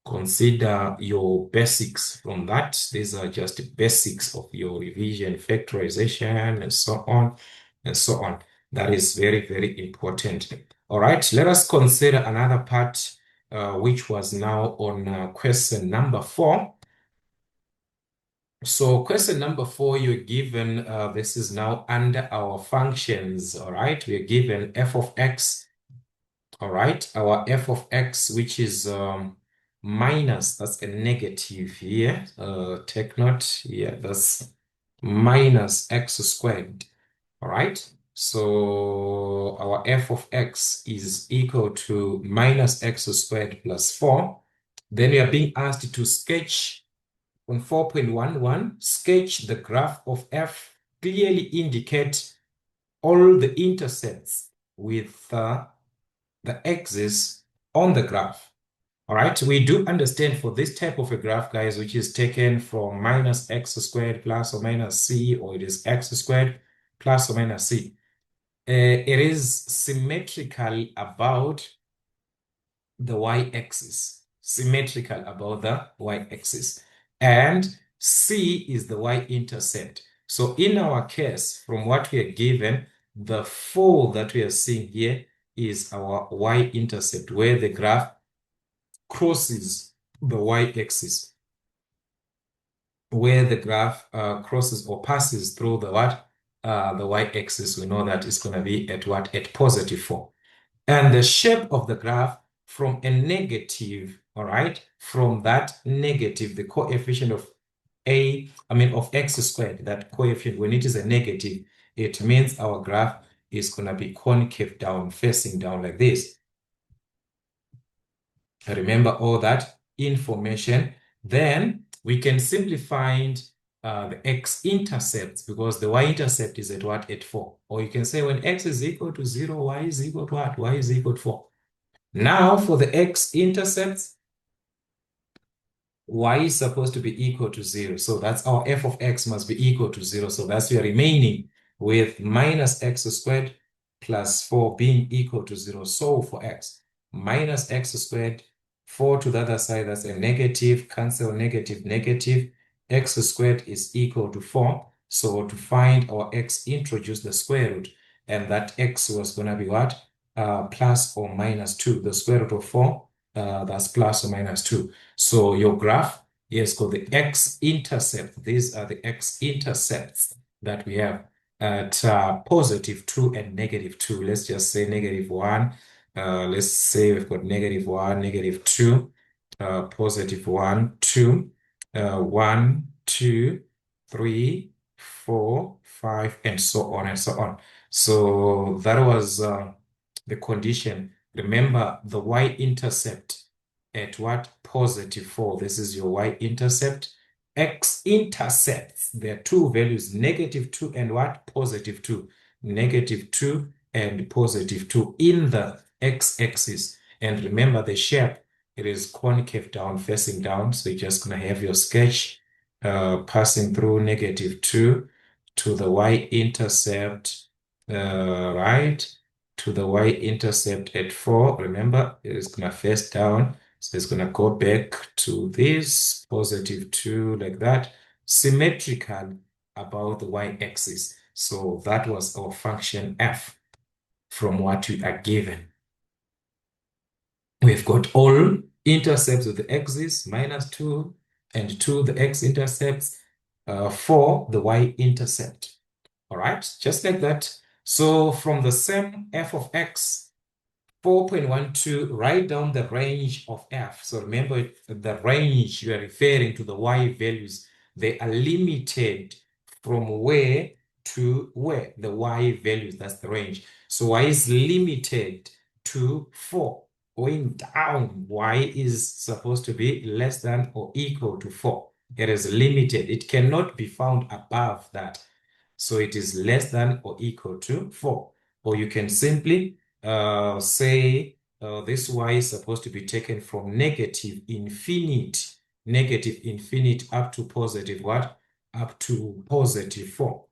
consider your basics from that. These are just the basics of your revision, factorization, and so on and so on. That is very, very important. All right, let us consider another part, which was now on question number 4. So question number 4, you're given, this is now under our functions, all right? We're given f of x, all right? Our f of x, which is minus, that's a negative here. Take note, yeah, that's minus x squared, all right? So our f of x is equal to minus x squared plus 4. Then we are being asked to sketch on 4.11, sketch the graph of f, clearly indicate all the intercepts with the axis on the graph. All right, we do understand for this type of a graph, guys, which is taken from minus x squared plus or minus c, or it is x squared plus or minus c. It is symmetrical about the y-axis, symmetrical about the y-axis, and C is the y-intercept. So in our case, from what we are given, the 4 that we are seeing here is our y-intercept, where the graph crosses the y-axis, where the graph crosses or passes through the what? The y-axis. We know that it's going to be at what? At positive 4. And the shape of the graph from a negative, all right, from that negative, the coefficient of of x squared, that coefficient, when it is a negative, it means our graph is going to be concave down, facing down like this. Remember all that information. Then we can simply find the x-intercepts, because the y-intercept is at what? At 4. Or you can say when x is equal to 0, y is equal to what? Y is equal to 4. Now for the x-intercepts, y is supposed to be equal to 0. So that's our f of x must be equal to 0. So that's we are remaining with minus x squared plus 4 being equal to 0. So for x, minus x squared, 4 to the other side, that's a negative, cancel negative, negative. X squared is equal to 4. So to find our x, introduce the square root. And that x was going to be what? Plus or minus 2. The square root of 4, that's plus or minus 2. So your graph is called the x-intercept. These are the x-intercepts that we have at positive 2 and negative 2. Let's just say negative 1. Let's say we've got negative 1, negative 2, positive 1, 2, 1, 2, 3, 4, 5, and so on and so on. So that was the condition. Remember the y-intercept at what? Positive 4. This is your y-intercept. X-intercepts, there are two values, negative 2 and what? Positive 2. Negative 2 and positive 2 in the x-axis. And remember the shape, it is concave down, facing down. So you're just going to have your sketch passing through negative 2 to the y-intercept, right? To the y-intercept at 4. Remember, it is going to face down. So it's going to go back to this positive 2 like that, symmetrical about the y-axis. So that was our function f from what we are given. We've got all intercepts of the axis, -2, and 2 the x-intercepts, 4 the y-intercept. All right, just like that. So from the same f of x, 4.12, write down the range of f. So remember, the range you are referring to the y values, they are limited from where to where, the y values, that's the range. So y is limited to 4. Going down, y is supposed to be less than or equal to 4. It is limited. It cannot be found above that. So it is less than or equal to 4. Or you can simply say this y is supposed to be taken from negative infinite up to positive what? Up to positive 4.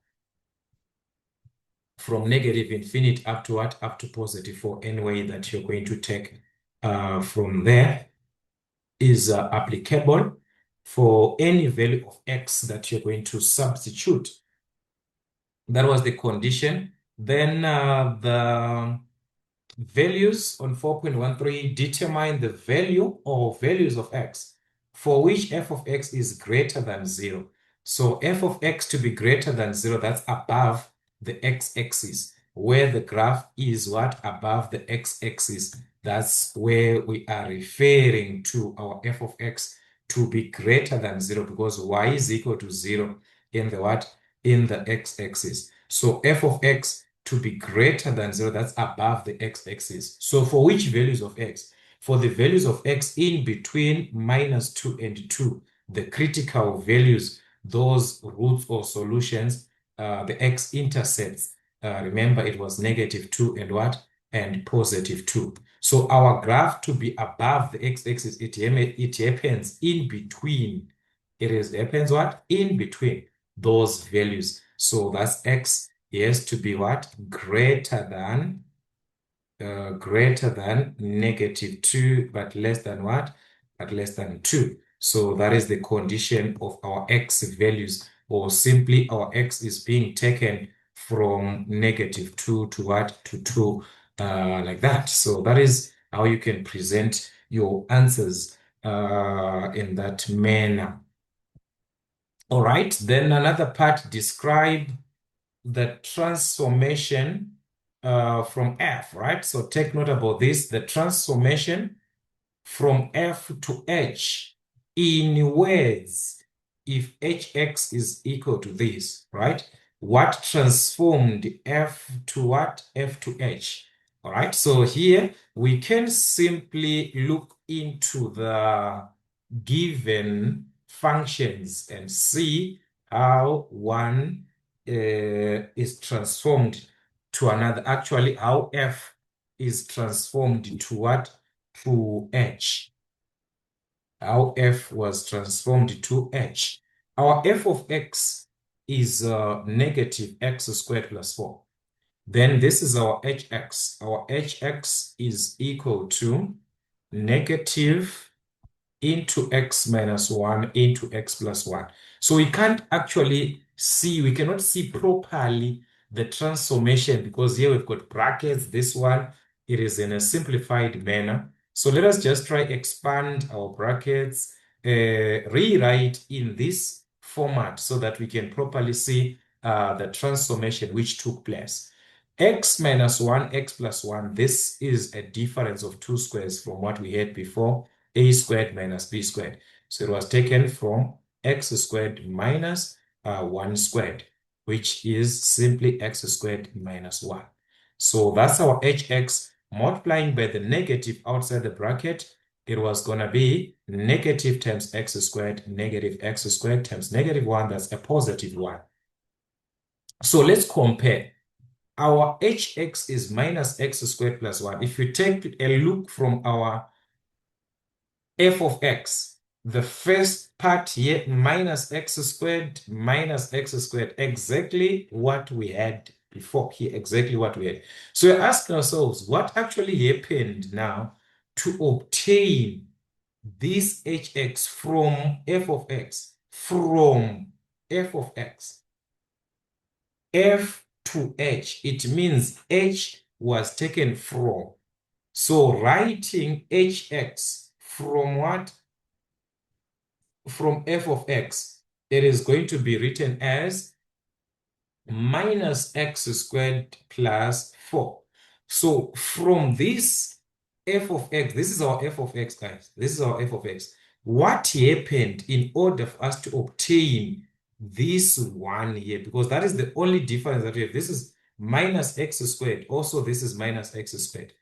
From negative infinite up to what? Up to positive 4. Any way that you're going to take from there is applicable for any value of x that you're going to substitute. That was the condition. Then the values on 4.13 determine the value or values of x for which f of x is greater than 0. So f of x to be greater than 0, that's above the x-axis. Where the graph is what? Above the x-axis. That's where we are referring to our f of x to be greater than 0, because y is equal to 0 in the what? In the x-axis. So f of x to be greater than 0, that's above the x-axis. So for which values of x? For the values of x in between -2 and 2, the critical values, those roots or solutions, the x-intercepts, remember it was -2 and what? And +2. So our graph to be above the x-axis, it happens in between. It happens what? In between those values. So that's x has to be what? Greater than -2, but less than what? But less than 2. So that is the condition of our x values, or simply our x is being taken from -2 to what? To 2, like that. So that is how you can present your answers in that manner. All right, then another part, describe the transformation from f, right? So take note about this, the transformation from f to h in words, if hx is equal to this, right? What transformed f to what? F to h. All right, so here we can simply look into the given functions and see how one is transformed to another. Actually, how f is transformed to what? To h. How f was transformed to h. Our f of x is -x² plus 4. Then this is our hx. Our hx is equal to negative into x minus 1 into x plus 1. So we can't actually see, we cannot see properly the transformation, because here we've got brackets. This one, it is in a simplified manner. So let us just try expand our brackets, rewrite in this format so that we can properly see the transformation which took place. X minus 1, x plus 1, this is a difference of 2 squares from what we had before, a squared minus b squared. So it was taken from x squared minus 1 squared, which is simply x squared minus 1. So that's our hx. multiplying by the negative outside the bracket, it was going to be negative times x squared, negative x squared times negative 1. That's a positive 1. So let's compare. Our hx is minus x squared plus 1. If you take a look from our f of x, the first part here, minus x squared, exactly what we had before here, exactly what we had. So we're asking ourselves, what actually happened now to obtain this hx from f of x, f to h? It means h was taken from. So writing hx from what? From f of x, it is going to be written as minus x squared plus 4. So from this f of x, this is our f of x, guys. This is our f of x. What happened in order for us to obtain this one here? Because that is the only difference that we have. This is minus x squared. Also, this is minus x squared.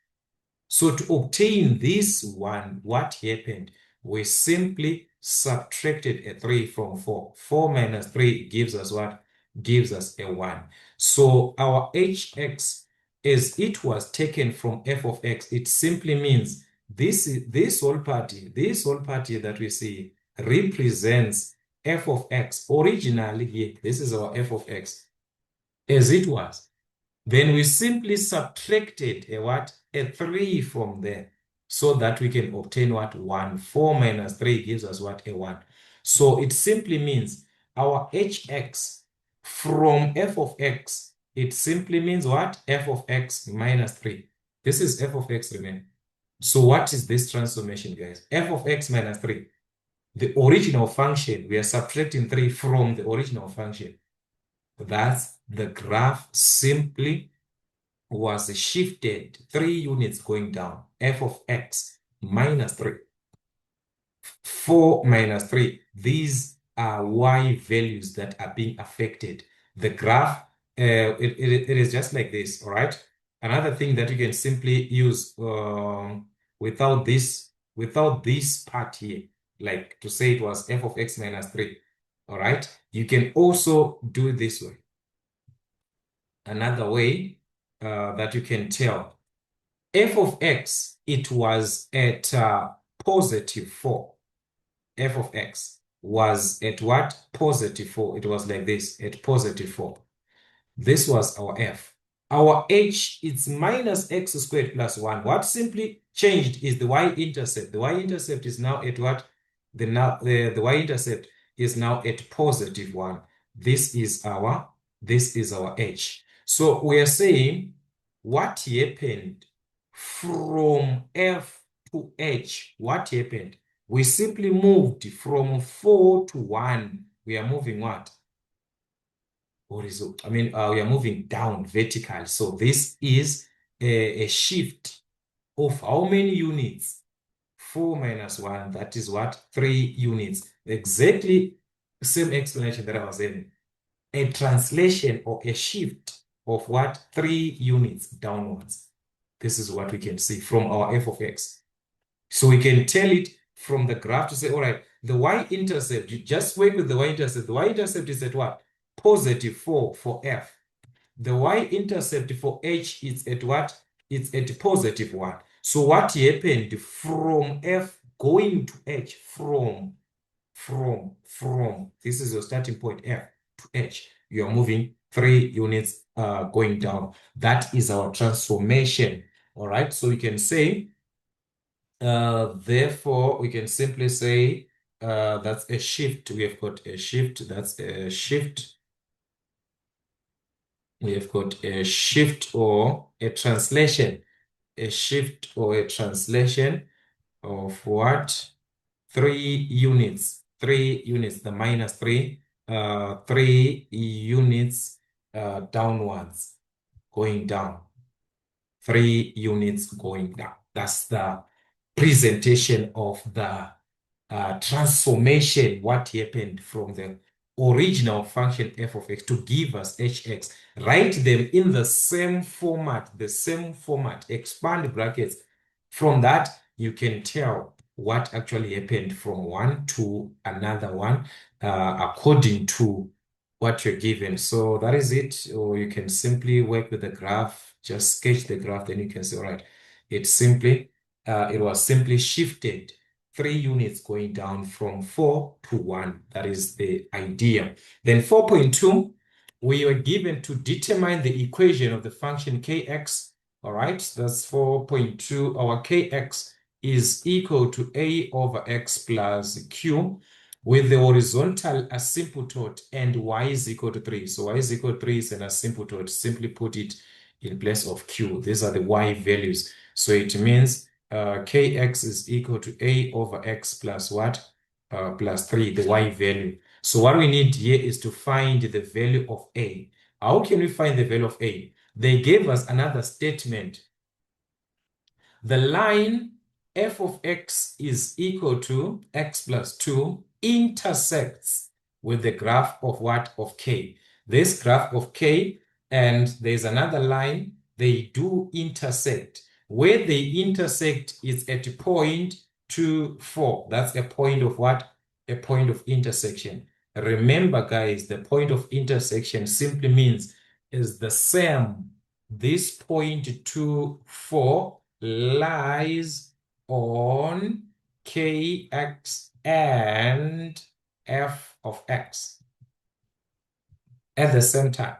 So to obtain this one, what happened? We simply subtracted a 3 from 4. 4 minus 3 gives us what? Gives us a 1. So our hx, as it was taken from f of x, it simply means this whole party that we see represents f of x. Originally here, this is our f of x as it was. Then we simply subtracted a what? A 3 from there so that we can obtain what? 1. 4 minus 3 gives us what? A 1. So it simply means our hx from f of x, it simply means what? F of x minus 3. This is f of x, remember. So what is this transformation, guys? F of x minus 3. The original function, we are subtracting 3 from the original function. Thus, the graph simply was shifted 3 units going down. F of x minus 3. 4 minus 3. These are y values that are being affected. The graph, it is just like this, all right? Another thing that you can simply use without this part here, like to say it was f of x minus 3, all right? You can also do it this way. Another way that you can tell f of x, it was at positive 4. F of x was at what? Positive 4. It was like this, at positive 4. This was our f. Our h, it's minus x squared plus 1. What simply changed is the y-intercept. The y-intercept is now at what? The y-intercept is now at positive 1. This is our h. So we are saying what happened from f to h. What happened? We simply moved from 4 to 1. We are moving what? Horizontal. We are moving down vertically. So this is a shift of how many units? 4 minus 1. That is what? 3 units. Exactly the same explanation that I was saying. A translation or a shift of what? 3 units downwards. This is what we can see from our f of x. So we can tell it from the graph to say, all right, the y-intercept, you just work with the y-intercept. The y-intercept is at what? Positive 4 for f. The y-intercept for h is at what? It's at positive 1. So what happened from f going to h, from, this is your starting point, f to h. You are moving 3 units going down. That is our transformation. All right, so we can say, therefore, we can simply say that's a shift. We have got a shift. That's a shift. We have got a shift or a translation. A shift or a translation of what? 3 units. 3 units, the minus 3. 3 units downwards, going down. 3 units going down. That's the presentation of the transformation, what happened from the original function f of x to give us hx. Write them in the same format, expand brackets. From that, you can tell what actually happened from one to another one according to what you're given. So that is it. Or you can simply work with the graph, just sketch the graph, then you can say, all right, it was simply shifted 3 units going down from 4 to 1. That is the idea. Then 4.2, we were given to determine the equation of the function kx. All right, that's 4.2. Our kx is equal to a over x plus q with the horizontal asymptote and y is equal to 3. So y is equal to 3 is an asymptote. Simply put it in place of q. These are the y values. So it means kx is equal to a over x plus what? Plus 3, the y value. So what we need here is to find the value of a. How can we find the value of a? They gave us another statement. The line f of x is equal to x plus 2 intersects with the graph of what? Of k. This graph of k, and there's another line, they do intersect. Where they intersect is at point 2, 4. That's a point of what? A point of intersection. Remember, guys, the point of intersection simply means is the same. This point 2, 4 lies on kx and f of x at the same time.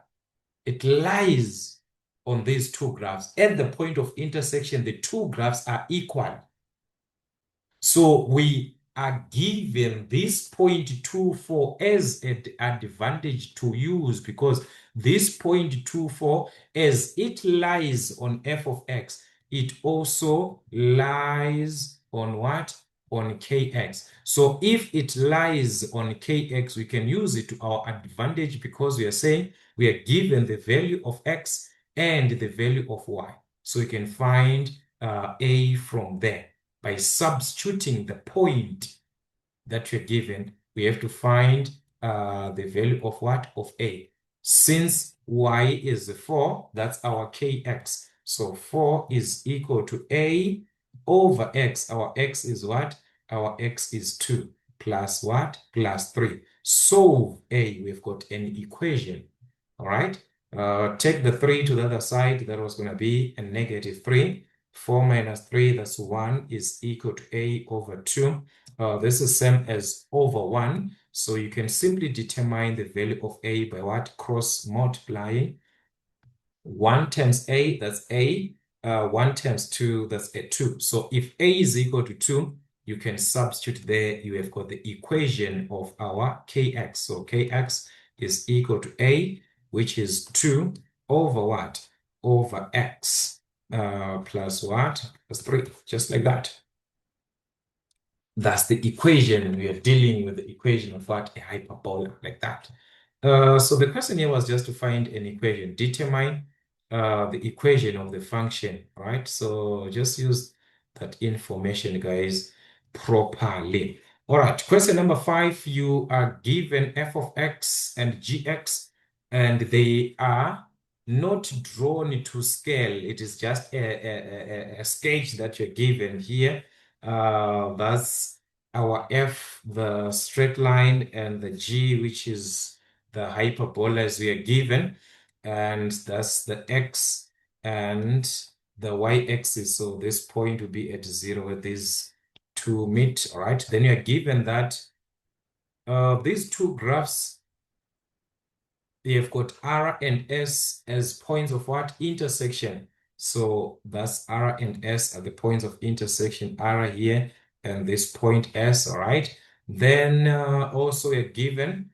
It lies on these two graphs. At the point of intersection, the two graphs are equal. So we are given this 0.24 as an advantage to use because this 0.24, as it lies on f of x, it also lies on what? On kx. So if it lies on kx, we can use it to our advantage because we are saying we are given the value of x and the value of y. So we can find a from there. By substituting the point that you're given, we have to find the value of what? Of a. Since y is 4, that's our kx. So 4 is equal to a over x. Our x is what? Our x is 2 plus what? Plus 3. Solve a. We've got an equation. All right? Take the 3 to the other side. That was going to be a negative 3. 4 minus 3, that's 1, is equal to a over 2. This is same as over 1. So you can simply determine the value of a by what? Cross multiplying. 1 times a, that's a. 1 times 2, that's a 2. So if a is equal to 2, you can substitute there. You have got the equation of our kx. So kx is equal to a, which is 2 over what? Over x. Plus what? Plus 3, just like that. That's the equation. We are dealing with the equation of what? A hyperbola, like that. So the question here was just to find an equation. Determine the equation of the function, right? So just use that information, guys, properly. All right, question number 5, you are given f of x and gx, and they are not drawn to scale. It is just a sketch that you're given here. That's our f, the straight line, and the g, which is the hyperbolas we are given, and that's the x and the y-axis. So this point will be at 0 where these two meet. All right, then you're given that these two graphs, you've got R and S as points of what? Intersection. So that's R and S are the points of intersection, R here and this point S, all right? Then also we're given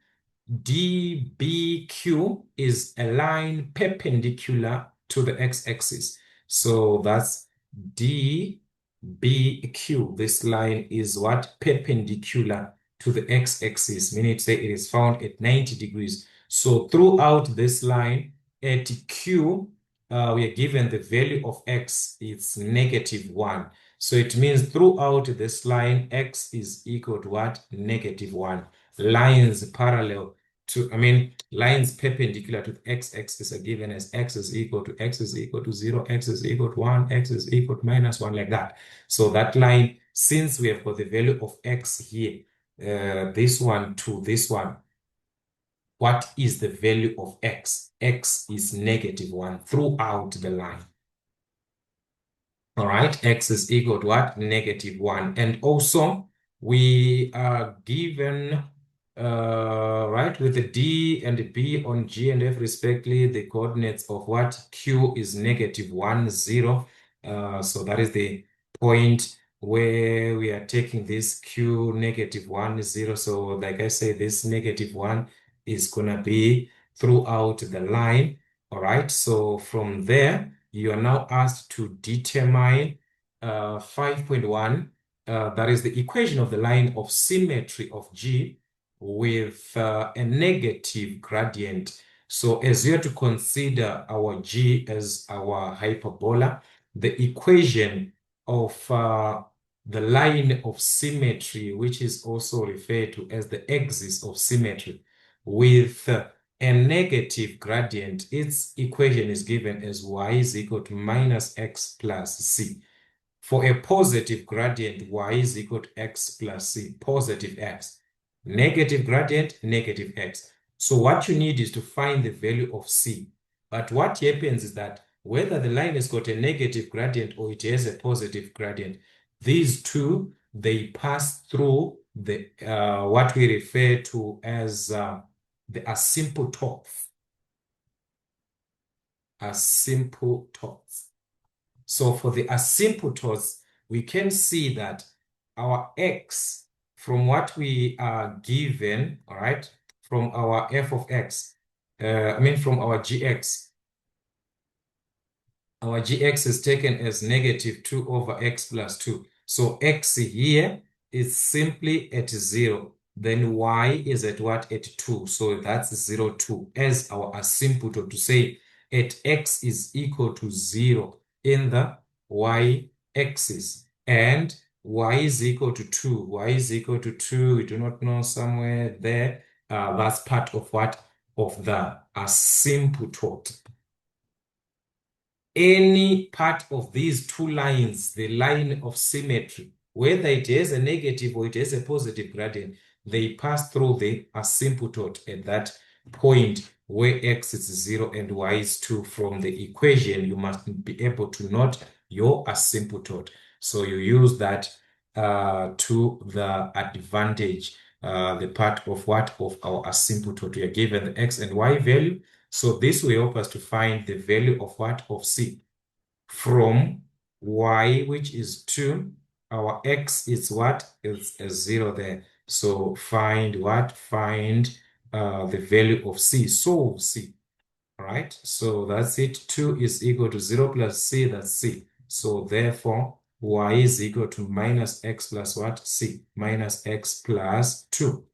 DBQ is a line perpendicular to the x-axis. So that's DBQ. This line is what? Perpendicular to the x-axis, meaning it is found at 90 degrees. So throughout this line, at Q, we are given the value of x, it's -1. So it means throughout this line, x is equal to what? -1. Lines parallel lines perpendicular to x-axis are given as x is equal to 0, x is equal to 1, x is equal to -1, like that. So that line, since we have got the value of x here, this one to this one, what is the value of x? X is -1 throughout the line. All right, x is equal to what? -1. And also, we are given, right, with the D and the B on G and F respectively, the coordinates of what? Q is -1, 0. So that is the point where we are taking this Q -1, 0. So like I say, this -1 is going to be throughout the line. All right, so from there, you are now asked to determine 5.1, that is the equation of the line of symmetry of G with a negative gradient. So as you have to consider our G as our hyperbola, the equation of the line of symmetry, which is also referred to as the axis of symmetry, with a negative gradient, its equation is given as y is equal to -x plus c. For a positive gradient, y is equal to x plus c, positive x. Negative gradient, negative x. So what you need is to find the value of c. But what happens is that whether the line has got a negative gradient or it has a positive gradient, these two, they pass through the what we refer to as the asymptotes. Asymptotes. So for the asymptotes, we can see that our x, from what we are given, all right, from our f of x, from our gx, our gx is taken as -2 over x plus 2. So x here is simply at 0. Then y is at what? At 2. So that's 0, 2 as our asymptote to say at x is equal to 0 in the y-axis. And y is equal to 2. Y is equal to 2. We do not know, somewhere there. That's part of what? Of the asymptote. Any part of these two lines, the line of symmetry, whether it has a negative or it has a positive gradient, they pass through the asymptote at that point where x is 0 and y is 2. From the equation, you must be able to note your asymptote. So you use that to the advantage, the part of what? Of our asymptote. We are given the x and y value. So this will help us to find the value of what? Of c. From y, which is 2, our x is what? It's a 0 there. So find what? Find the value of c. Solve c. All right, so that's it. 2 is equal to 0 plus c, that's c. So therefore, y is equal to -x plus what? C, -x plus 2.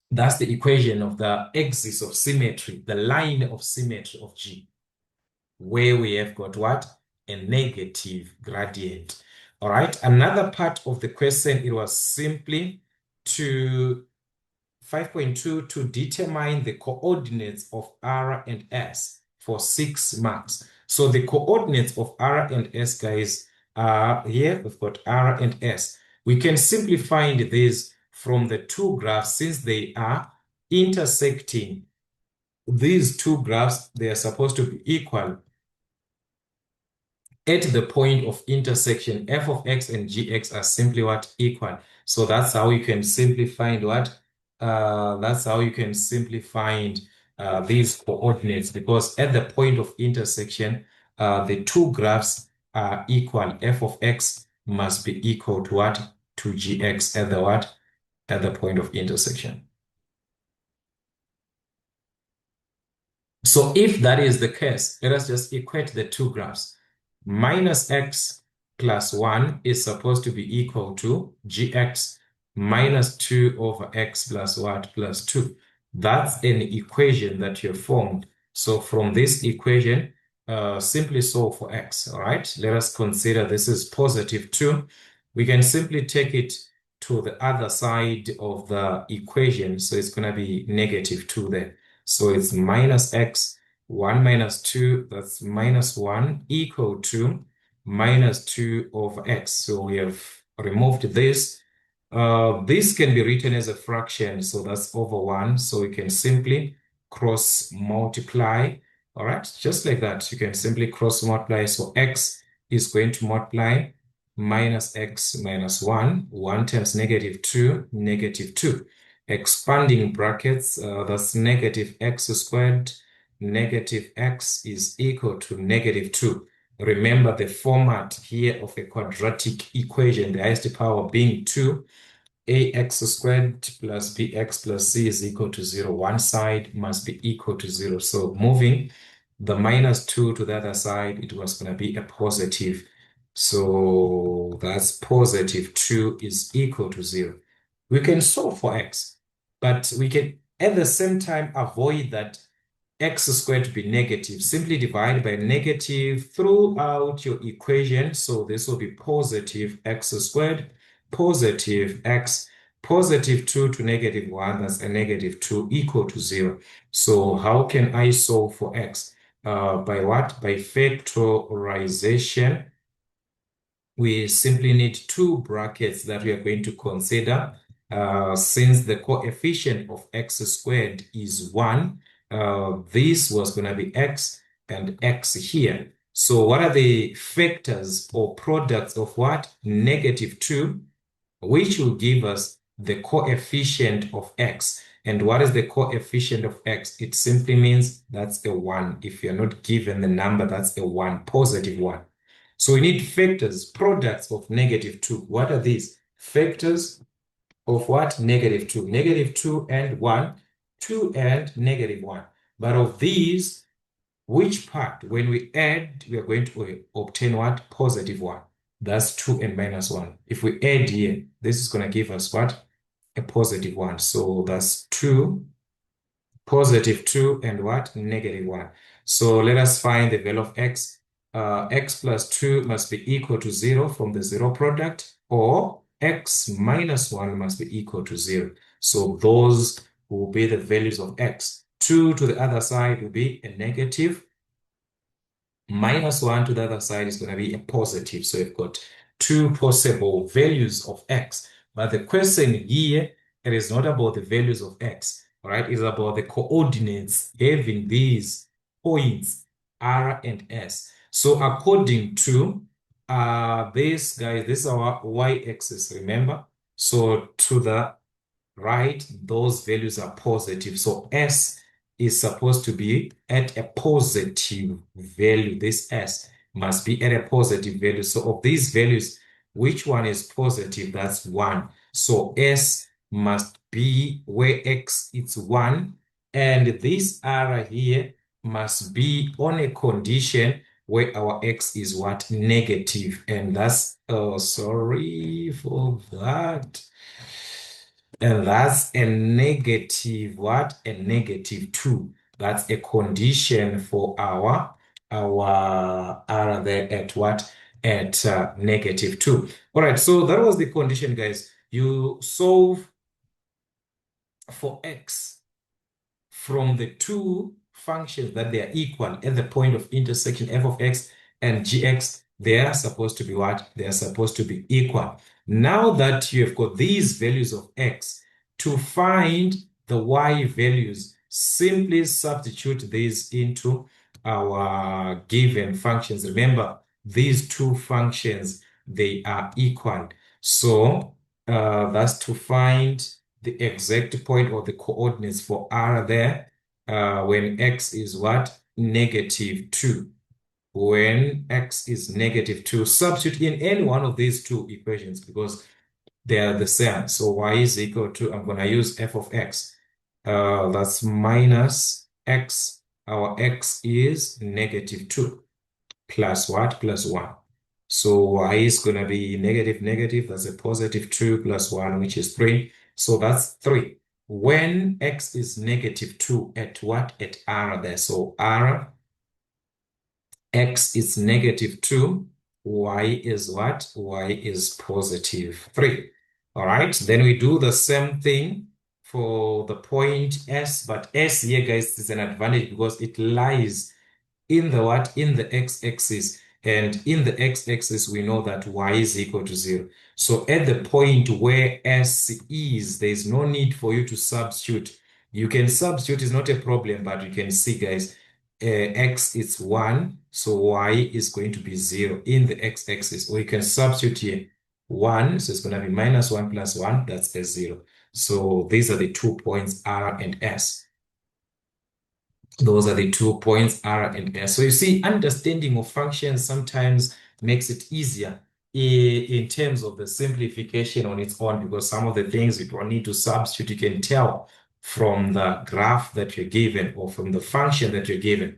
That's the equation of the axis of symmetry, the line of symmetry of G, where we have got what? A negative gradient. All right, another part of the question, it was simply to 5.2 to determine the coordinates of R and S for 6 marks. So the coordinates of R and S, guys, are here. We've got R and S. We can simply find these from the two graphs since they are intersecting. These two graphs, they are supposed to be equal at the point of intersection. F of x and gx are simply what? Equal. So that's how you can simply find what? That's how you can simply find these coordinates, because at the point of intersection, the two graphs are equal. F of x must be equal to what? To gx at the what? At the point of intersection. So if that is the case, let us just equate the two graphs. -x plus 1 is supposed to be equal to gx minus 2 over x plus what? Plus 2. That's an equation that you have formed. So from this equation, simply solve for x, all right? Let us consider this is +2. We can simply take it to the other side of the equation. So it's going to be -2 there. So it's minus x, 1 minus 2, that's minus 1, equal to minus 2 over x. So we have removed this. This can be written as a fraction, so that's over 1. So we can simply cross multiply. All right, just like that. You can simply cross multiply. So x is going to multiply minus x minus 1. 1 times -2, -2. Expanding brackets, that's negative x squared. Negative x is equal to -2. Remember the format here of a quadratic equation, the highest power being 2. Ax squared plus bx plus c is equal to 0. One side must be equal to 0. So moving the -2 to the other side, it was going to be a positive. So that's positive 2 is equal to 0. We can solve for x, but we can at the same time avoid that x squared to be negative. Simply divide by negative throughout your equation. So this will be positive x squared, positive x, positive 2 to -1, that's a -2 equal to 0. So how can I solve for x? By what? By factorization. We simply need two brackets that we are going to consider. Since the coefficient of x squared is 1, this was going to be x and x here. So what are the factors or products of what? -2, which will give us the coefficient of x. And what is the coefficient of x? It simply means that's a 1. If you're not given the number, that's a 1, positive 1. So we need factors, products of -2. What are these? Factors of what? -2. -2 and 1, 2 and -1. But of these, which part, when we add, we are going to obtain what? Positive 1. That's 2 and -1. If we add here, this is going to give us what? A positive 1. So that's 2, positive 2, and what? -1. So let us find the value of x. X plus 2 must be equal to 0 from the 0 product, or x minus 1 must be equal to 0. So those will be the values of x. 2 to the other side will be a negative. -1 to the other side is going to be a positive. So you've got two possible values of x. But the question here, it is not about the values of x, all right? It's about the coordinates having these points, R and S. So according to this, guys, this is our y-axis, remember? So to the right, those values are positive. So S is supposed to be at a positive value. This S must be at a positive value. So of these values, which one is positive? That's 1. So S must be where X is 1. And this R here must be on a condition where our X is what? Negative. And that's, oh, sorry for that. And that's a negative what? A -2. That's a condition for our R there at what? At -2. All right, so that was the condition, guys. You solve for x from the two functions that they are equal at the point of intersection f of x and gx. They are supposed to be what? They are supposed to be equal. Now that you have got these values of x, to find the y values, simply substitute these into our given functions. Remember, these two functions, they are equal. So that's to find the exact point or the coordinates for r there when x is what? -2. When x is -2, substitute in any one of these two equations because they are the same. So y is equal to, I'm going to use f of x. That's minus x. Our x is -2 plus what? Plus 1. So y is going to be negative. That's a positive 2 plus 1, which is 3. So that's 3. When x is -2 at what? At r there. So r, x is -2. Y is what? Y is positive 3. All right, then we do the same thing for the point S, but S here, guys, is an advantage because it lies in the what? In the x-axis. And in the x-axis, we know that y is equal to 0. So at the point where S is, there's no need for you to substitute. You can substitute, it's not a problem, but you can see, guys, x is 1, so y is going to be 0 in the x-axis. Or you can substitute here 1, so it's going to be minus 1 plus 1, that's a 0. So these are the 2 points R and S. Those are the 2 points R and S. So you see, understanding of functions sometimes makes it easier in terms of the simplification on its own, because some of the things you don't need to substitute, you can tell from the graph that you're given or from the function that you're given.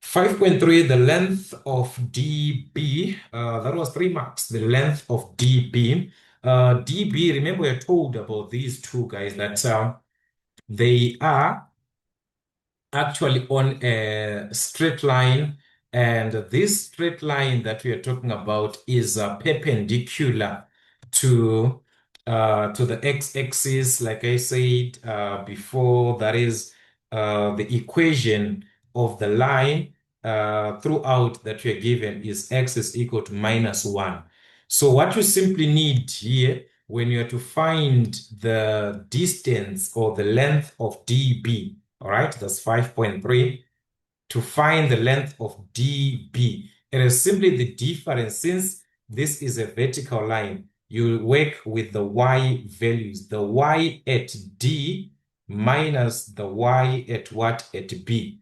5.3, the length of dB, that was 3 marks, the length of dB. dB, remember we're told about these two guys that they are actually on a straight line, and this straight line that we are talking about is perpendicular to the x-axis. Like I said before, that is the equation of the line throughout that we are given is x is equal to minus 1. So what you simply need here when you are to find the distance or the length of dB, all right, that's 5.3. To find the length of dB, it is simply the difference. Since this is a vertical line, you work with the y values, the y at D minus the y at what? At B.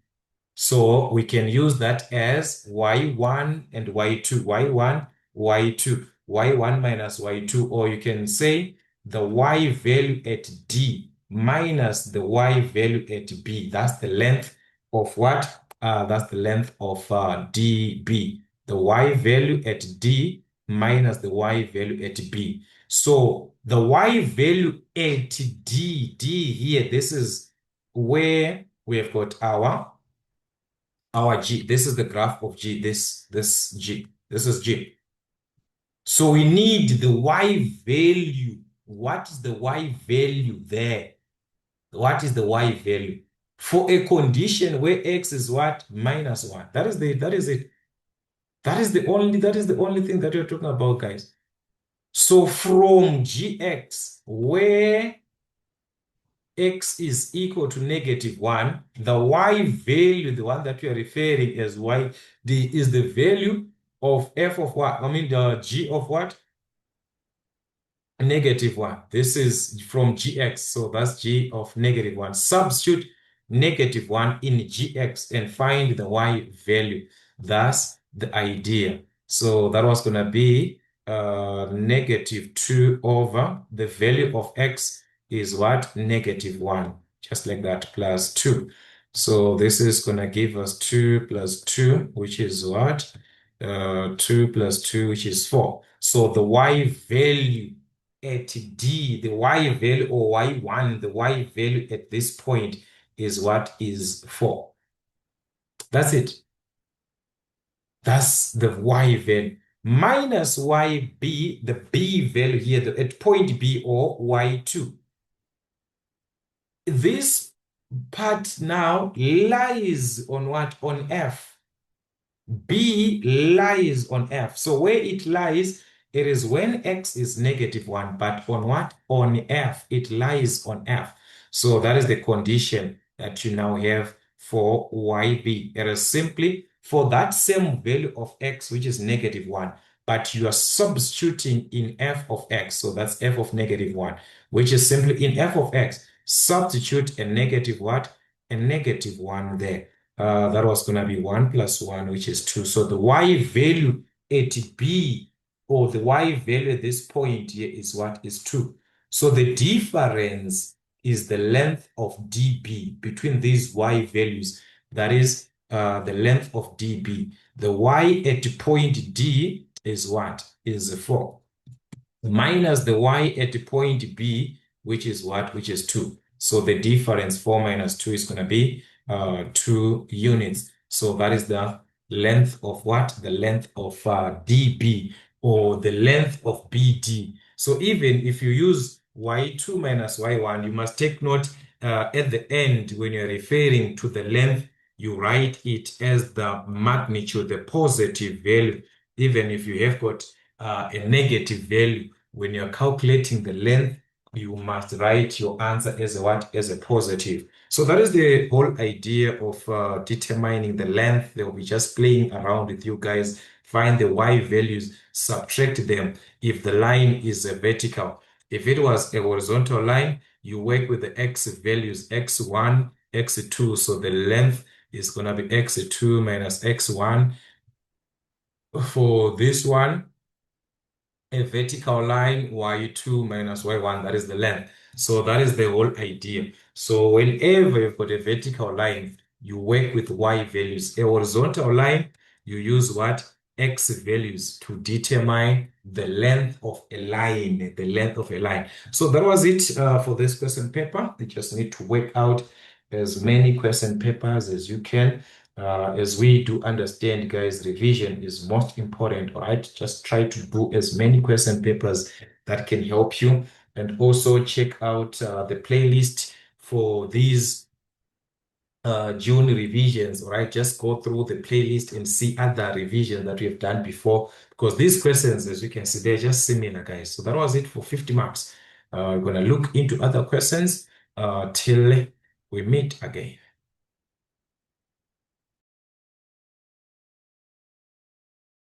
So we can use that as y1 and y2, y1, y2, y1 minus y2, or you can say the y value at D minus the y value at B. That's the length of what? That's the length of dB. The y value at D minus the y value at B. So the y value at D here, this is where we have got our G. This is the graph of G. This G. This is G. So we need the Y value. What is the Y value there? What is the Y value? For a condition where X is what? Minus 1. That is it. That is the only thing that we're talking about, guys. So from Gx, where X is equal to -1, the Y value, the one that we are referring as Y, is the value of f of what? I mean, the G of what? -1. This is from Gx, so that's G of -1. Substitute -1 in Gx and find the Y value. That's the idea. So that was going to be -2 over the value of X is what? -1, just like that, plus 2. So this is going to give us 2 plus 2, which is what? 2 plus 2, which is 4. So the Y value at D, the Y value, or Y1, the Y value at this point is what? Is 4. That's it. That's the Y value. Minus YB, the B value here, at point B, or Y2. This part now lies on what? On F. B lies on F. So where it lies, it is when X is -1, but on what? On F. It lies on F. So that is the condition that you now have for YB. It is simply for that same value of X, which is -1, but you are substituting in F of X. So that's F of -1, which is simply in F of X. Substitute a negative what? A -1 there. That was going to be 1 plus 1, which is 2. So the Y value at B, or the Y value at this point here, is what? Is 2. So the difference is the length of dB between these Y values. That is the length of dB. The Y at point D is what? Is 4. Minus the Y at point B, which is what? Which is 2. So the difference, 4 minus 2, is going to be 2 units. So that is the length of what? The length of dB, or the length of BD. So even if you use y2 minus y1, you must take note at the end when you're referring to the length, you write it as the magnitude, the positive value, even if you have got a negative value. When you're calculating the length, you must write your answer as a what? As a positive. So that is the whole idea of determining the length. They'll be just playing around with you guys. Find the y values, subtract them if the line is a vertical. If it was a horizontal line, you work with the x values, x1, x2. So the length is going to be x2 minus x1. For this one, a vertical line, y2 minus y1, that is the length. So that is the whole idea. So whenever you've got a vertical line, you work with y values. A horizontal line, you use what? X values to determine the length of a line, the length of a line. So that was it for this question paper. You just need to work out as many question papers as you can. As we do understand, guys, revision is most important, all right? Just try to do as many question papers that can help you. And also check out the playlist for these June revisions, all right? Just go through the playlist and see other revisions that we have done before, because these questions, as you can see, they're just similar, guys. So that was it for 50 marks. We're going to look into other questions till we meet again.